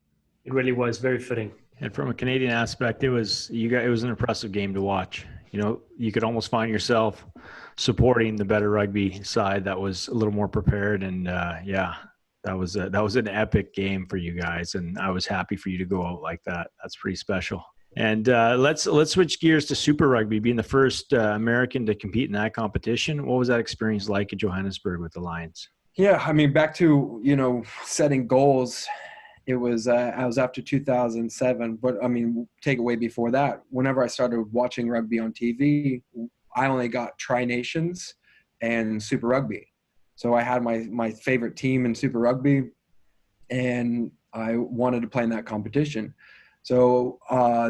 It really was very fitting. And from a Canadian aspect, it was an impressive game to watch. You could almost find yourself supporting the better rugby side that was a little more prepared. And that was an epic game for you guys. And I was happy for you to go out like that. That's pretty special. And let's switch gears to Super Rugby, being the first American to compete in that competition. What was that experience like in Johannesburg with the Lions? Yeah, I mean, back to, setting goals. It was I was after 2007, but I mean, take away before that. Whenever I started watching rugby on TV, I only got Tri Nations and Super Rugby. So I had my favorite team in Super Rugby, and I wanted to play in that competition. So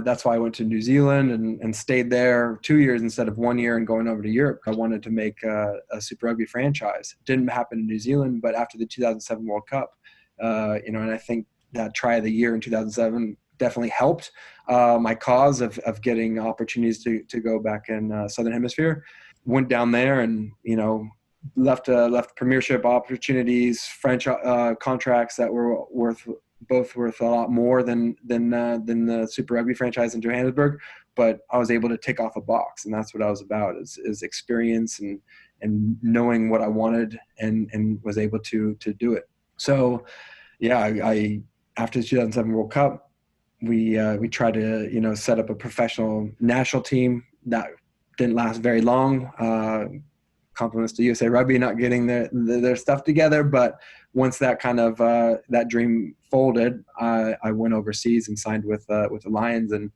that's why I went to New Zealand and stayed there 2 years instead of 1 year and going over to Europe. I wanted to make a Super Rugby franchise. Didn't happen in New Zealand, but after the 2007 World Cup, and I think that Try of the Year in 2007 definitely helped my cause of getting opportunities to go back in Southern Hemisphere. Went down there and, left premiership opportunities, French contracts that were worth a lot more than the Super Rugby franchise in Johannesburg, but I was able to tick off a box, and that's what I was about, is experience and knowing what I wanted and was able to do it. So, yeah, I after the 2007 World Cup, we tried to set up a professional national team. That didn't last very long. Compliments to USA Rugby not getting their stuff together, but once that kind of that dream folded, I went overseas and signed with the Lions, and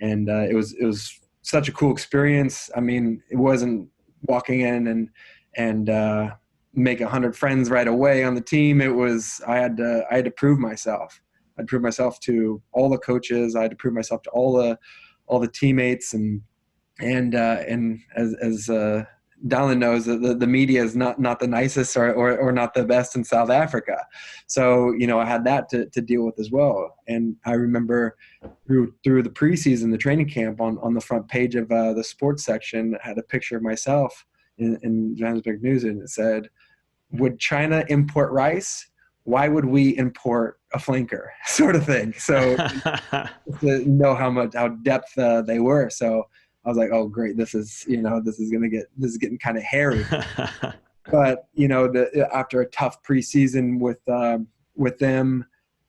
it was such a cool experience. I mean, it wasn't walking in and make 100 friends right away on the team. It was I had to prove myself. I'd prove myself to all the coaches. I had to prove myself to all the teammates, and as Dallen knows, the media is not the nicest or not the best in South Africa. So, I had that to deal with as well. And I remember through the preseason, the training camp, on the front page of the sports section, I had a picture of myself in Johannesburg News, and it said, "Would China import rice? Why would we import a flanker?" sort of thing. So to know how depth they were. So I was like, oh, great. This is getting kind of hairy. But, after a tough preseason with them,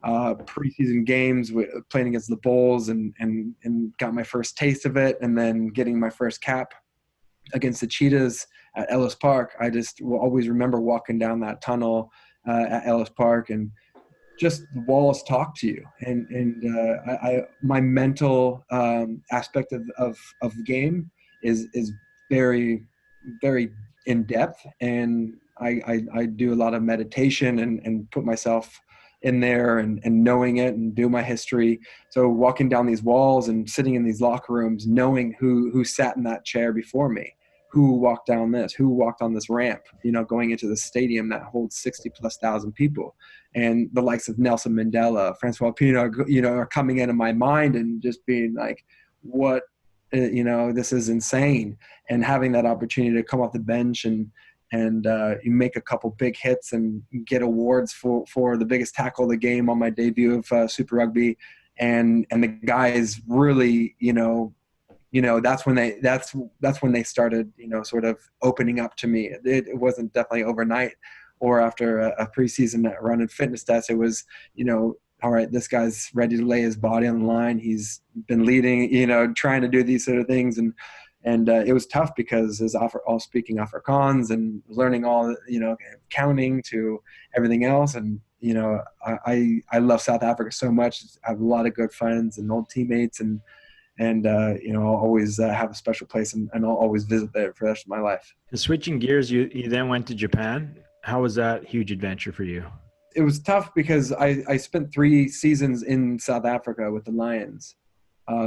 preseason games, playing against the Bulls and got my first taste of it, and then getting my first cap against the Cheetahs at Ellis Park, I just will always remember walking down that tunnel at Ellis Park, and just the walls talk to you, and my mental aspect of the game is very, very in depth, and I do a lot of meditation and put myself in there and knowing it and do my history. So walking down these walls and sitting in these locker rooms, knowing who sat in that chair before me, who walked down this, who walked on this ramp, going into the stadium that holds 60,000+ people. And the likes of Nelson Mandela, Francois Pienaar, are coming into my mind and just being like, what, this is insane. And having that opportunity to come off the bench and you make a couple big hits and get awards for the biggest tackle of the game on my debut of Super Rugby. And the guys really, that's when they started, sort of opening up to me. It wasn't definitely overnight or after a preseason run and fitness test. It was, all right, this guy's ready to lay his body on the line. He's been leading, trying to do these sort of things. And it was tough because it was all speaking Afrikaans and learning all, counting to everything else. And, I love South Africa so much. I have a lot of good friends and old teammates, and I'll always have a special place, and I'll always visit there for the rest of my life. And switching gears, you then went to Japan. How was that huge adventure for you? It was tough because I spent 3 seasons in South Africa with the Lions.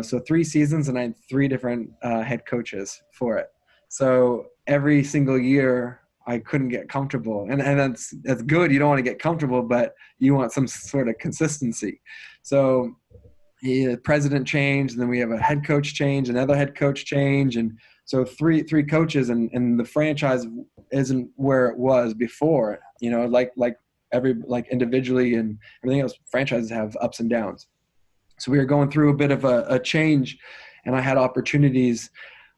So 3 seasons, and I had 3 different head coaches for it. So every single year I couldn't get comfortable. And that's good. You don't want to get comfortable, but you want some sort of consistency. So the president changed, and then we have a head coach change, another head coach change. And so three coaches, and the franchise isn't where it was before, like individually and everything else, franchises have ups and downs. So we were going through a bit of a change, and I had opportunities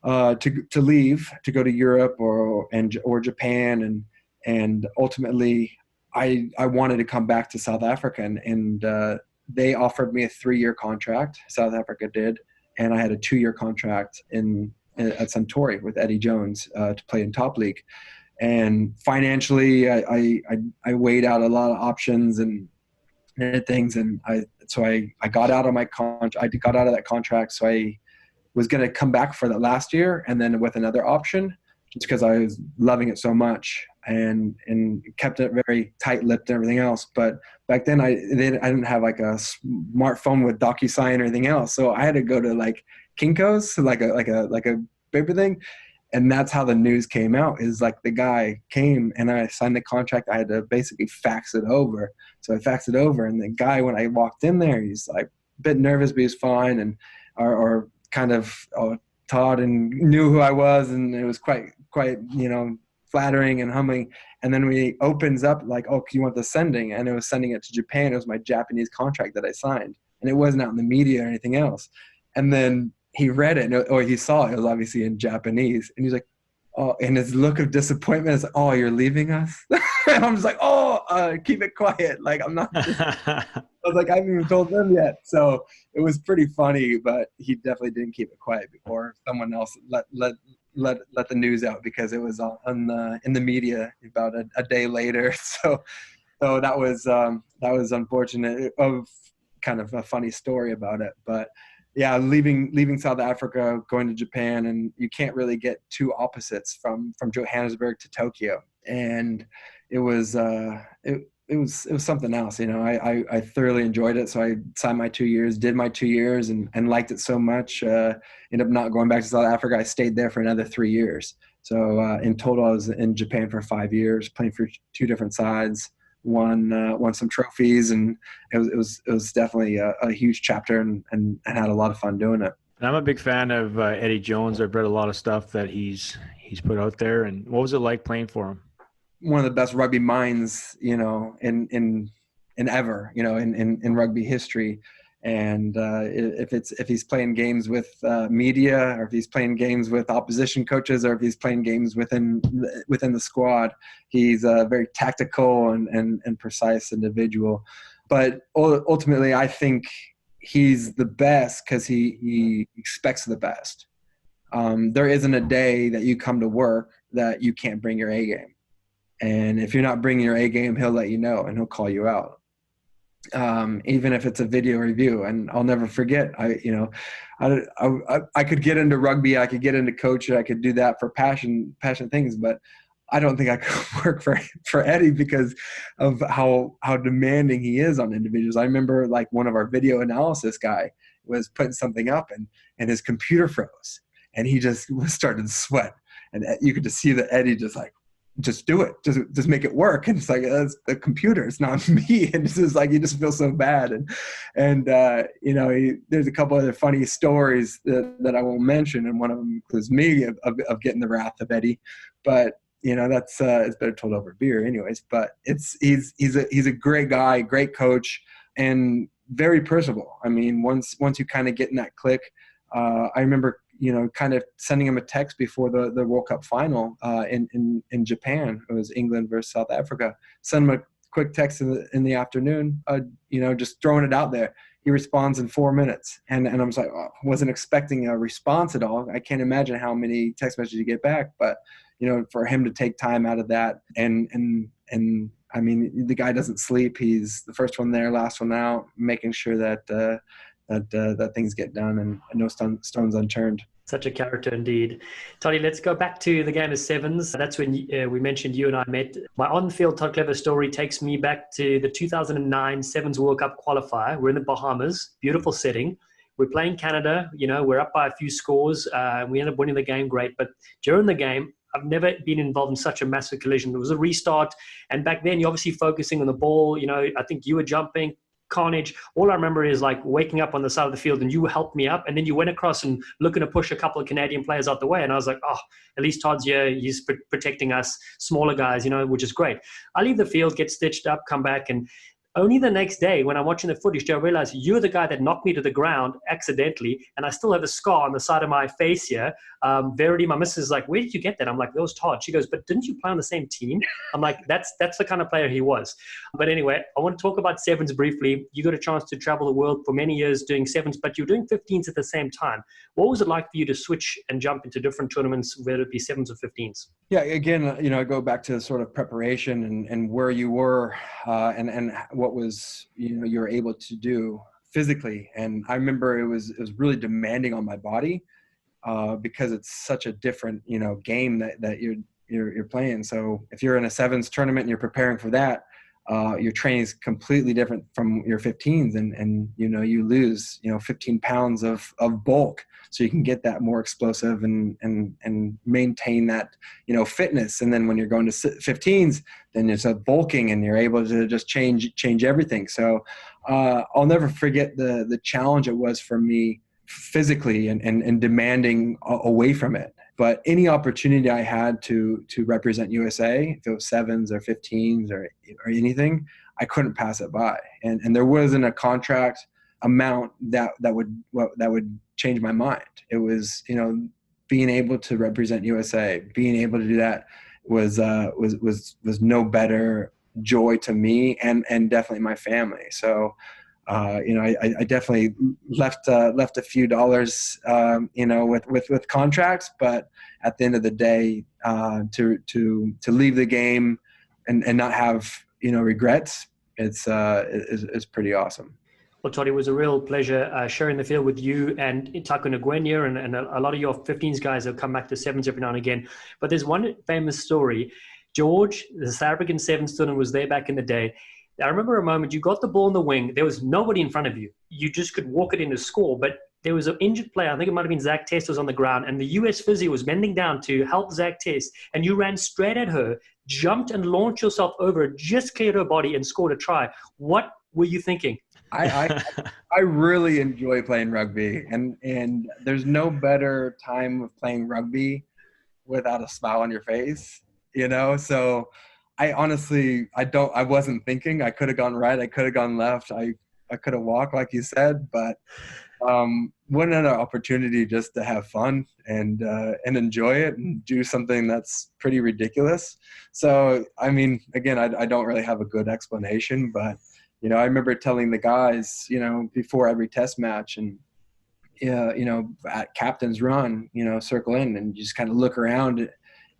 to leave, to go to Europe or Japan. And ultimately I wanted to come back to South Africa, and they offered me a 3-year contract. South Africa did. And I had a 2-year contract at Suntory with Eddie Jones to play in top league. And financially, I weighed out a lot of options and things. And I got out of my contract. I got out of that contract. So I was going to come back for the last year, and then with another option, just because I was loving it so much and kept it very tight-lipped and everything else. But back then I didn't have like a smartphone with DocuSign or anything else. So I had to go to like Kinko's, like a paper thing. And that's how the news came out, is like the guy came and I signed the contract. I had to basically fax it over. So I faxed it over, and the guy, when I walked in there, he's like a bit nervous, but he was fine. And, or kind of Todd, and knew who I was, and it was quite flattering and humbling. And then when he opens up, like, oh, you want the sending? And it was sending it to Japan. It was my Japanese contract that I signed, and it wasn't out in the media or anything else. And then he read it, or he saw it. It was obviously in Japanese, and he's like, oh, and his look of disappointment is, oh, you're leaving us? And I'm just like, keep it quiet. Like, I'm not. I was like, I haven't even told them yet. So it was pretty funny, but he definitely didn't keep it quiet before someone else let the news out, because it was in the media about a day later. So that was unfortunate. Of kind of a funny story about it, but yeah, leaving South Africa, going to Japan, and you can't really get two opposites from Johannesburg to Tokyo, and it was something else. I thoroughly enjoyed it. So I signed my 2 years, did my 2 years, and liked it so much. Ended up not going back to South Africa. I stayed there for another 3 years. So in total, I was in Japan for 5 years, playing for 2 different sides. Won some trophies, and it was definitely a huge chapter, and had a lot of fun doing it. I'm a big fan of Eddie Jones. I've read a lot of stuff that he's put out there. And what was it like playing for him? One of the best rugby minds, in ever, in rugby history. And if he's playing games with media, or if he's playing games with opposition coaches, or if he's playing games within the squad, he's a very tactical and precise individual. But ultimately, I think he's the best because he expects the best. There isn't a day that you come to work that you can't bring your A game. And if you're not bringing your A game, he'll let you know, and he'll call you out. Even if it's a video review. And I'll never forget, I could get into rugby, I could get into coaching, I could do that for passion things, but I don't think I could work for Eddie because of how demanding he is on individuals. I remember like one of our video analysis guy was putting something up, and his computer froze, and he just started to sweat, and you could just see that Eddie just do it. Just make it work. And it's like, it's the computer, it's not me. And it's just like, you just feel so bad. And there's a couple other funny stories that I won't mention. And one of them includes me of getting the wrath of Eddie. But, that's, it's better told over beer anyways, but he's a great guy, great coach, and very personable. I mean, once you kind of get in that click, I remember, kind of sending him a text before the World Cup final in Japan. It was England versus South Africa. Send him a quick text in the afternoon, just throwing it out there. He responds in 4 minutes. And I was like, wasn't expecting a response at all. I can't imagine how many text messages you get back. But, for him to take time out of that and I mean, the guy doesn't sleep. He's the first one there, last one out, making sure that things get done and no stones unturned. Such a character indeed. Toddy, let's go back to the game of sevens. That's when we mentioned you and I met. My on-field Todd Clever story takes me back to the 2009 Sevens World Cup qualifier. We're in the Bahamas, beautiful setting. We're playing Canada. We're up by a few scores. We end up winning the game, great. But during the game, I've never been involved in such a massive collision. There was a restart. And back then, you're obviously focusing on the ball. I think you were jumping. Carnage. All I remember is like waking up on the side of the field and you helped me up, and then you went across and looking to push a couple of Canadian players out the way, and I was like, at least Todd's here, he's protecting us smaller guys, which is great. I leave the field, get stitched up, come back, and only the next day when I'm watching the footage, I realize you're the guy that knocked me to the ground accidentally, and I still have a scar on the side of my face here. Verity, my missus, is like, where did you get that? I'm like, that was Todd. She goes, but didn't you play on the same team? I'm like, that's the kind of player he was. But anyway, I want to talk about sevens briefly. You got a chance to travel the world for many years doing sevens, but you're doing 15s at the same time. What was it like for you to switch and jump into different tournaments, whether it be sevens or 15s? Yeah, again, I go back to sort of preparation and where you were and what was, you were able to do physically. And I remember it was really demanding on my body because it's such a different, game that you're playing. So if you're in a sevens tournament and you're preparing for that, your training is completely different from your 15s, and you lose 15 pounds of bulk, so you can get that more explosive and maintain that fitness. And then when you're going to 15s, then it's a bulking and you're able to just change everything. So I'll never forget the challenge it was for me physically and demanding away from it. But any opportunity I had to represent USA, if it was sevens or 15s or anything, I couldn't pass it by. And there wasn't a contract amount that would change my mind. It was, being able to represent USA, being able to do that was no better joy to me and definitely my family. So I definitely left a few dollars, with contracts, but at the end of the day, to leave the game and not have, regrets, it's pretty awesome. Well, Todd, it was a real pleasure sharing the field with you and Takudzwa Ngwenya and a lot of your 15s guys have come back to sevens every now and again. But there's one famous story. George, the South African sevens student, was there back in the day. I remember a moment, you got the ball in the wing. There was nobody in front of you. You just could walk it in to score. But there was an injured player. I think it might have been Zach Test was on the ground. And the US physio was bending down to help Zach Test. And you ran straight at her, jumped and launched yourself over it, just cleared her body and scored a try. What were you thinking? I really enjoy playing rugby. And there's no better time of playing rugby without a smile on your face, So I honestly, I wasn't thinking. I could have gone right. I could have gone left. I could have walked, like you said, but what another opportunity just to have fun and enjoy it and do something that's pretty ridiculous. So, I mean, again, I don't really have a good explanation, but, I remember telling the guys, before every test match and, at captain's run, circle in and just kind of look around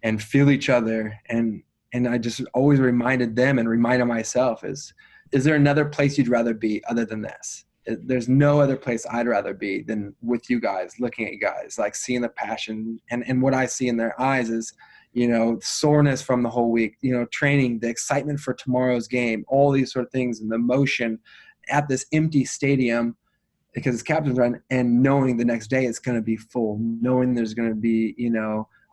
and feel each other. And I just always reminded them and reminded myself is there another place you'd rather be other than this? There's no other place I'd rather be than with you guys, looking at you guys, like seeing the passion. And what I see in their eyes is, soreness from the whole week, training, the excitement for tomorrow's game, all these sort of things, and the emotion at this empty stadium because it's captain's run, and knowing the next day it's going to be full, knowing there's going to be,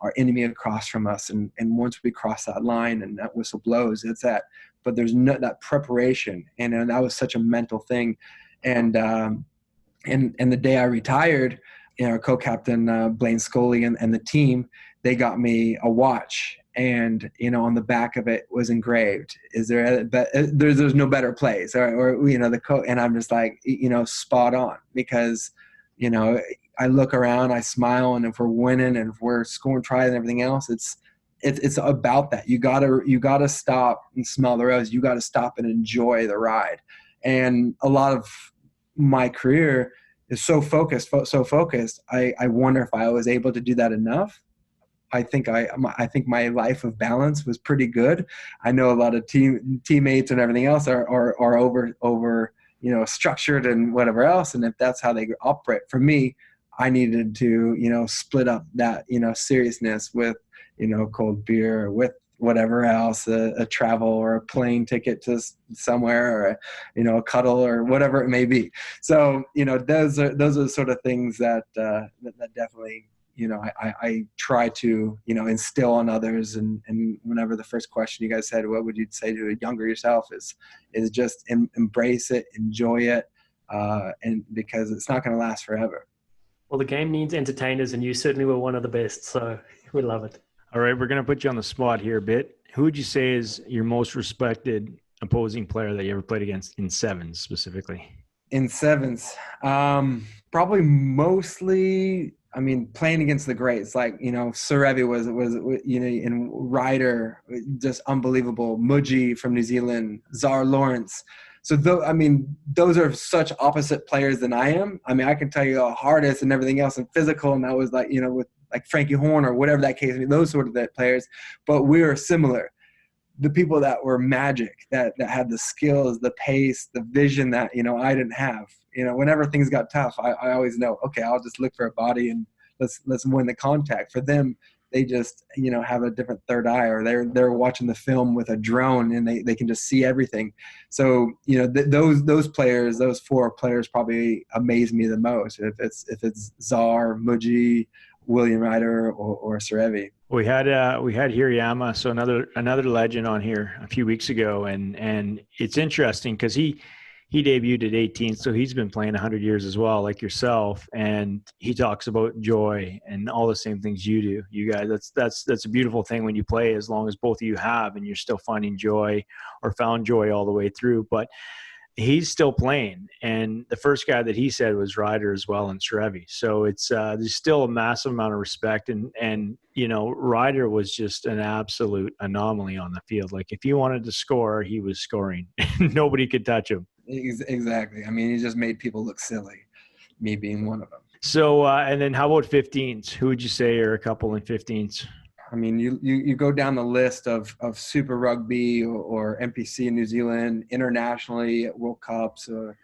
our enemy across from us. And once we cross that line and that whistle blows, it's that. But there's no that preparation. And that was such a mental thing. And the day I retired, our co-captain, Blaine Scully and the team, they got me a watch. And, on the back of it was engraved, is there, there's no better place or and I'm just like, spot on because, I look around, I smile, and if we're winning and if we're scoring tries and everything else, it's about that. You gotta stop and smell the rose. You gotta stop and enjoy the ride. And a lot of my career is so focused. I wonder if I was able to do that enough. I think my life of balance was pretty good. I know a lot of teammates and everything else are over structured and whatever else. And if that's how they operate, for me, I needed to split up that seriousness with cold beer, with whatever else, a travel or a plane ticket to somewhere, or a cuddle or whatever it may be. So those are the sort of things that definitely I try to instill on others. And whenever the first question you guys said, what would you say to a younger yourself, is just embrace it, enjoy it, and because it's not going to last forever. Well, the game needs entertainers, and you certainly were one of the best, so we love it. All right, we're going to put you on the spot here a bit. Who would you say is your most respected opposing player that you ever played against in sevens specifically? In sevens, probably mostly, playing against the greats, like, Serevi was and Ryder, just unbelievable. Mudji from New Zealand, Zar Lawrence. So, those are such opposite players than I am. I can tell you how hardest and everything else and physical, and I was like, with like Frankie Horn or whatever that case, those sort of players. But we were similar. The people that were magic, that had the skills, the pace, the vision that, I didn't have. Whenever things got tough, I always know, okay, I'll just look for a body and let's win the contact. For them, they just, have a different third eye, or they're watching the film with a drone and they can just see everything. So, those players, those four players probably amaze me the most. If it's Zar, Mudji, William Ryder, or Serevi. We had Hirayama, so another legend on here a few weeks ago, and it's interesting because he debuted at 18, so he's been playing 100 years as well, like yourself, and he talks about joy and all the same things you do. You guys, that's a beautiful thing when you play, as long as both of you have and you're still finding joy or found joy all the way through. But he's still playing, and the first guy that he said was Ryder as well, and Serevi. So it's there's still a massive amount of respect, and Ryder was just an absolute anomaly on the field. Like, if he wanted to score, he was scoring. Nobody could touch him. Exactly. He just made people look silly, me being one of them. So and then how about 15s? Who would you say are a couple in 15s? You go down the list of Super Rugby or NPC in New Zealand, internationally at World Cups or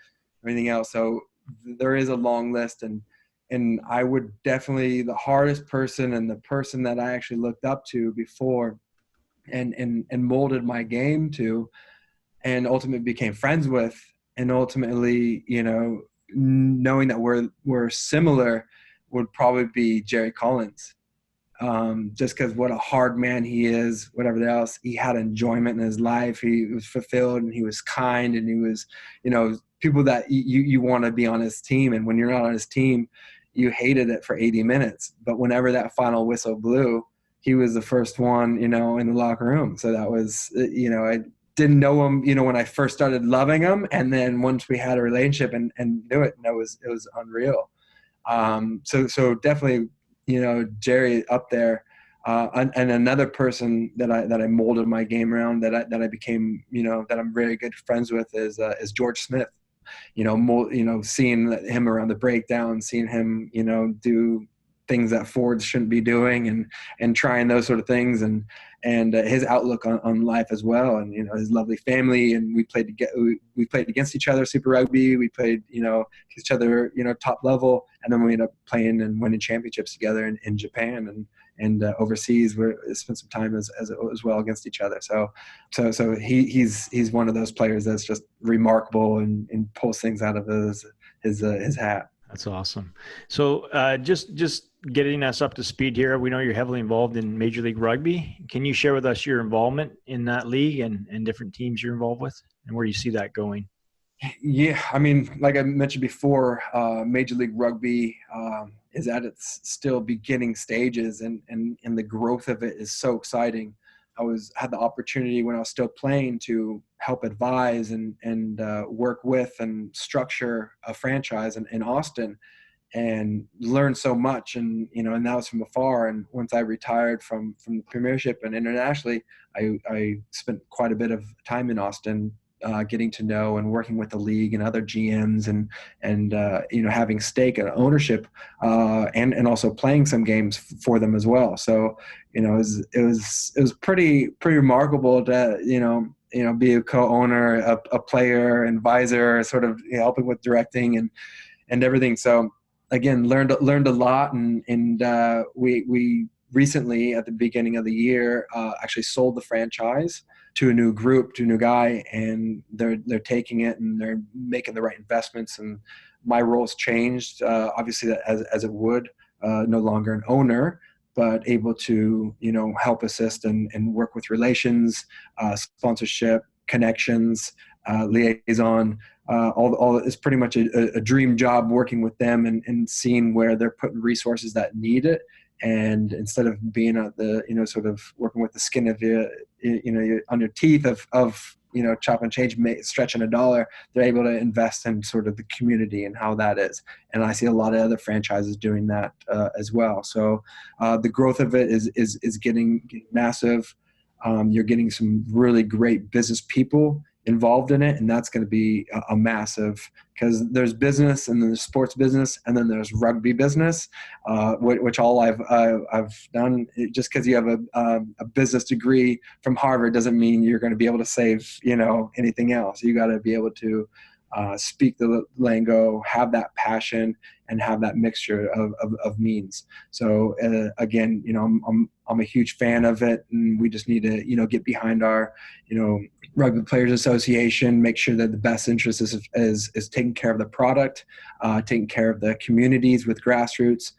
anything else. So there is a long list, and I would definitely, the hardest person and the person that I actually looked up to before and molded my game to, and ultimately became friends with, and ultimately, knowing that we're similar, would probably be Jerry Collins. Just because what a hard man he is, whatever else, he had enjoyment in his life. He was fulfilled, and he was kind, and he was, people that you want to be on his team. And when you're not on his team, you hated it for 80 minutes. But whenever that final whistle blew, he was the first one, in the locker room. So that was, I didn't know him, when I first started loving him. And then once we had a relationship and knew it, it was unreal. So definitely, Jerry up there, and another person that I molded my game around, that I became, that I'm very good friends with, is George Smith. Seeing him around the breakdown, seeing him, do things that forwards shouldn't be doing, and trying those sort of things, and his outlook on life as well, and his lovely family. And we played against each other Super Rugby. We played each other top level, and then we ended up playing and winning championships together in Japan and overseas. We spent some time as well against each other. So he's one of those players that's just remarkable and pulls things out of his hat. That's awesome. So just getting us up to speed here, we know you're heavily involved in Major League Rugby. Can you share with us your involvement in that league and different teams you're involved with, and where you see that going? Yeah, like I mentioned before, Major League Rugby is at its still beginning stages, and the growth of it is so exciting. I had the opportunity when I was still playing to help advise and work with and structure a franchise in Austin. and learned so much. And, and that was from afar. And once I retired from the Premiership and internationally, I spent quite a bit of time in Austin, getting to know and working with the league and other GMs and having stake and ownership, and also playing some games for them as well. So, it was pretty remarkable to, be a co-owner, a player, advisor, sort of helping with directing and everything. So again, learned a lot, and we recently at the beginning of the year actually sold the franchise to a new group, to a new guy, and they're taking it and they're making the right investments. And my role's changed, obviously, as it would, no longer an owner, but able to, help assist and work with relations, sponsorship, connections, liaison. All is pretty much a dream job, working with them and seeing where they're putting resources that need it. And instead of being at the, sort of working with the skin of on your teeth of chop and change, stretching a dollar, they're able to invest in sort of the community and how that is. And I see a lot of other franchises doing that as well. So the growth of it is getting massive. You're getting some really great business people involved in it, and that's going to be a massive, because there's business and then there's sports business and then there's rugby business, which all I've done. Just because you have a business degree from Harvard doesn't mean you're going to be able to save anything else. You got to be able to speak the lingo, have that passion, and have that mixture of means. So again, I'm a huge fan of it, and we just need to get behind our Rugby Players Association, make sure that the best interest is taking care of the product, taking care of the communities with grassroots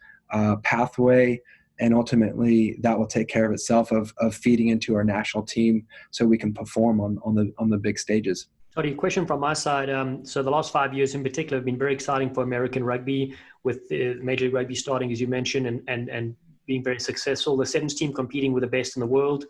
pathway, and ultimately that will take care of itself of feeding into our national team so we can perform on the big stages. Todd, a question from my side. So the last 5 years in particular have been very exciting for American rugby, with Major League Rugby starting, as you mentioned, and being very successful. The Sevens team competing with the best in the world,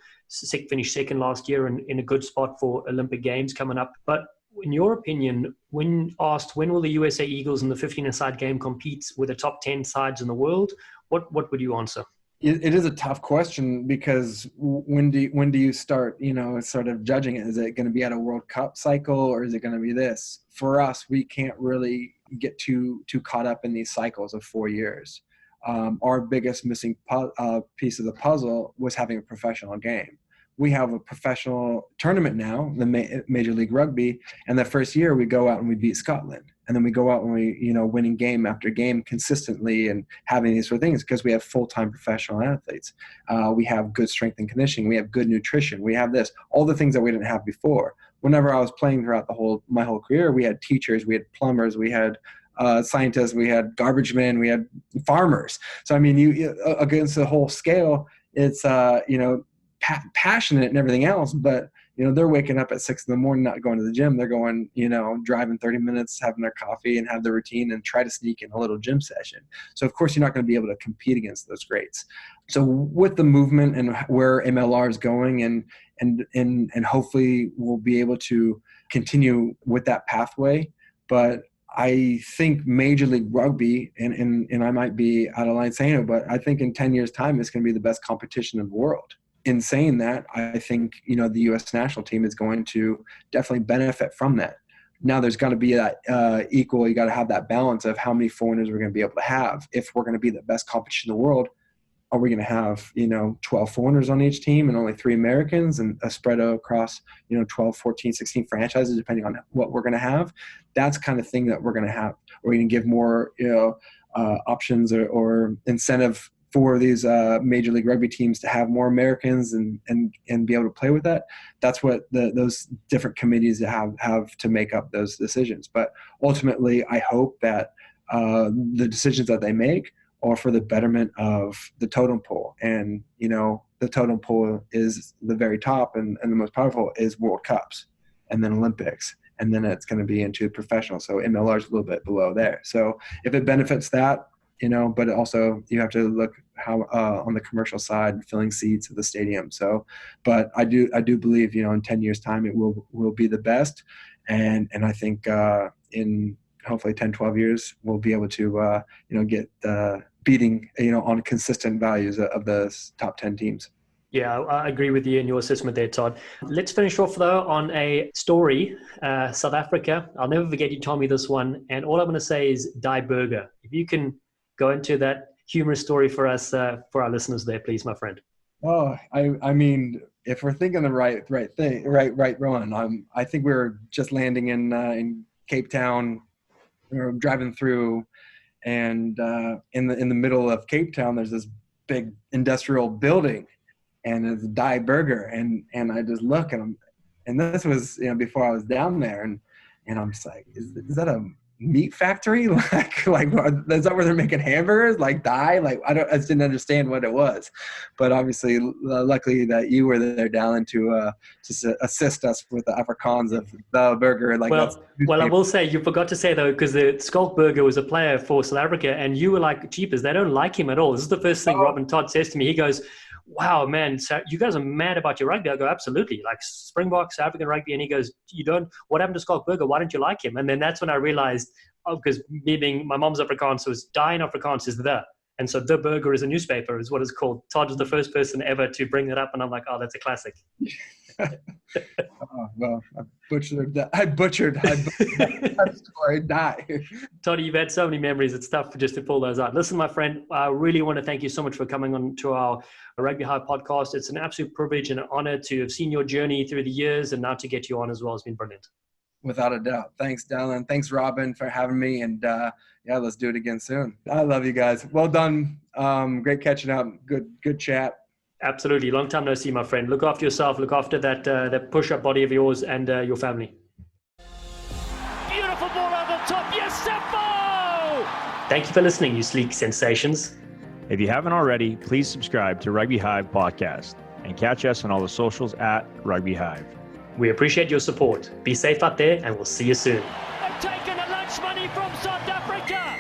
finished second last year and in a good spot for Olympic Games coming up. But in your opinion, when asked when will the USA Eagles in the 15-a-side game compete with the top 10 sides in the world, what would you answer? It is a tough question, because when do you start, sort of judging it? Is it going to be at a World Cup cycle, or is it going to be this? For us, we can't really get too caught up in these cycles of 4 years. Our biggest missing piece of the puzzle was having a professional game. We have a professional tournament now, the Major League Rugby, and the first year we go out and we beat Scotland. And then we go out and we, winning game after game consistently and having these sort of things, because we have full-time professional athletes. We have good strength and conditioning. We have good nutrition. We have all the things that we didn't have before. Whenever I was playing throughout my whole career, we had teachers, we had plumbers, we had scientists, we had garbage men, we had farmers. So, I mean, you against the whole scale, it's, passionate and everything else, but they're waking up at 6 a.m, not going to the gym. They're going, driving 30 minutes, having their coffee and have their routine and try to sneak in a little gym session. So of course you're not going to be able to compete against those greats. So with the movement and where MLR is going, and hopefully we'll be able to continue with that pathway. But I think Major League Rugby, and I might be out of line saying it, but I think in 10 years' time, it's going to be the best competition in the world. In saying that, I think, the U.S. national team is going to definitely benefit from that. Now there's got to be that equal, you got to have that balance of how many foreigners we're going to be able to have. If we're going to be the best competition in the world, are we going to have, 12 foreigners on each team and only 3 Americans, and a spread across, 12, 14, 16 franchises, depending on what we're going to have? That's kind of thing that we're going to have. We're going to give more, options or incentive for these Major League Rugby teams to have more Americans and be able to play with that. That's what those different committees have to make up those decisions. But ultimately, I hope that the decisions that they make are for the betterment of the totem pole. And, the totem pole is the very top, and the most powerful is World Cups, and then Olympics. And then it's going to be into professional. So MLR is a little bit below there. So if it benefits that, but also you have to look how on the commercial side, filling seats at the stadium. So, but I do believe, in 10 years time, it will be the best. And I think in hopefully 10, 12 years, we'll be able to, get beating, on consistent values of the top 10 teams. Yeah, I agree with you in your assessment there, Todd. Let's finish off, though, on a story. South Africa. I'll never forget you told me this one. And all I'm going to say is Die Burger. If you can go into that humorous story for us, for our listeners there, please, my friend. Oh, I mean, if we're thinking the right thing, right run, I think we were just landing in Cape Town. We were driving through, and in the middle of Cape Town, there's this big industrial building. And it's Die Burger, and I just look at them, and this was before I was down there, and I'm just like, is that a meat factory? like is that where they're making hamburgers? Like Die? Like I just didn't understand what it was, but obviously, luckily that you were there, Dallen, to assist us with the Afrikaans of the burger. Like well, I will say you forgot to say though, because the Skulk Burger was a player for South Africa, and you were like, "Jeepers, they don't like him at all." This is the first thing Robin Todd says to me. He goes, "Wow, man, so you guys are mad about your rugby." I go, "Absolutely, like Springboks, African rugby." And he goes, "You don't, what happened to Skulk Burger? Why don't you like him?" And then that's when I realized, because me being, my mom's Afrikaans, so it's Die in Afrikaans is the. And so The Burger is a newspaper, is what it's called. Todd was the first person ever to bring that up. And I'm like, oh, that's a classic. Oh, well, I butchered that story. Die. Todd, you've had so many memories. It's tough just to pull those out. Listen, my friend, I really want to thank you so much for coming on to our Rugby Hive podcast. It's an absolute privilege and an honor to have seen your journey through the years, and now to get you on as well has been brilliant. Without a doubt. Thanks, Dallen. Thanks, Robin, for having me. And let's do it again soon. I love you guys. Well done. Great catching up. Good chat. Absolutely. Long time no see, my friend. Look after yourself. Look after that push-up body of yours and your family. Beautiful ball over the top. Yes, Seppo! Thank you for listening, you sleek sensations. If you haven't already, please subscribe to Rugby Hive Podcast and catch us on all the socials at Rugby Hive. We appreciate your support. Be safe out there, and we'll see you soon. They've taken the lunch money from South Africa.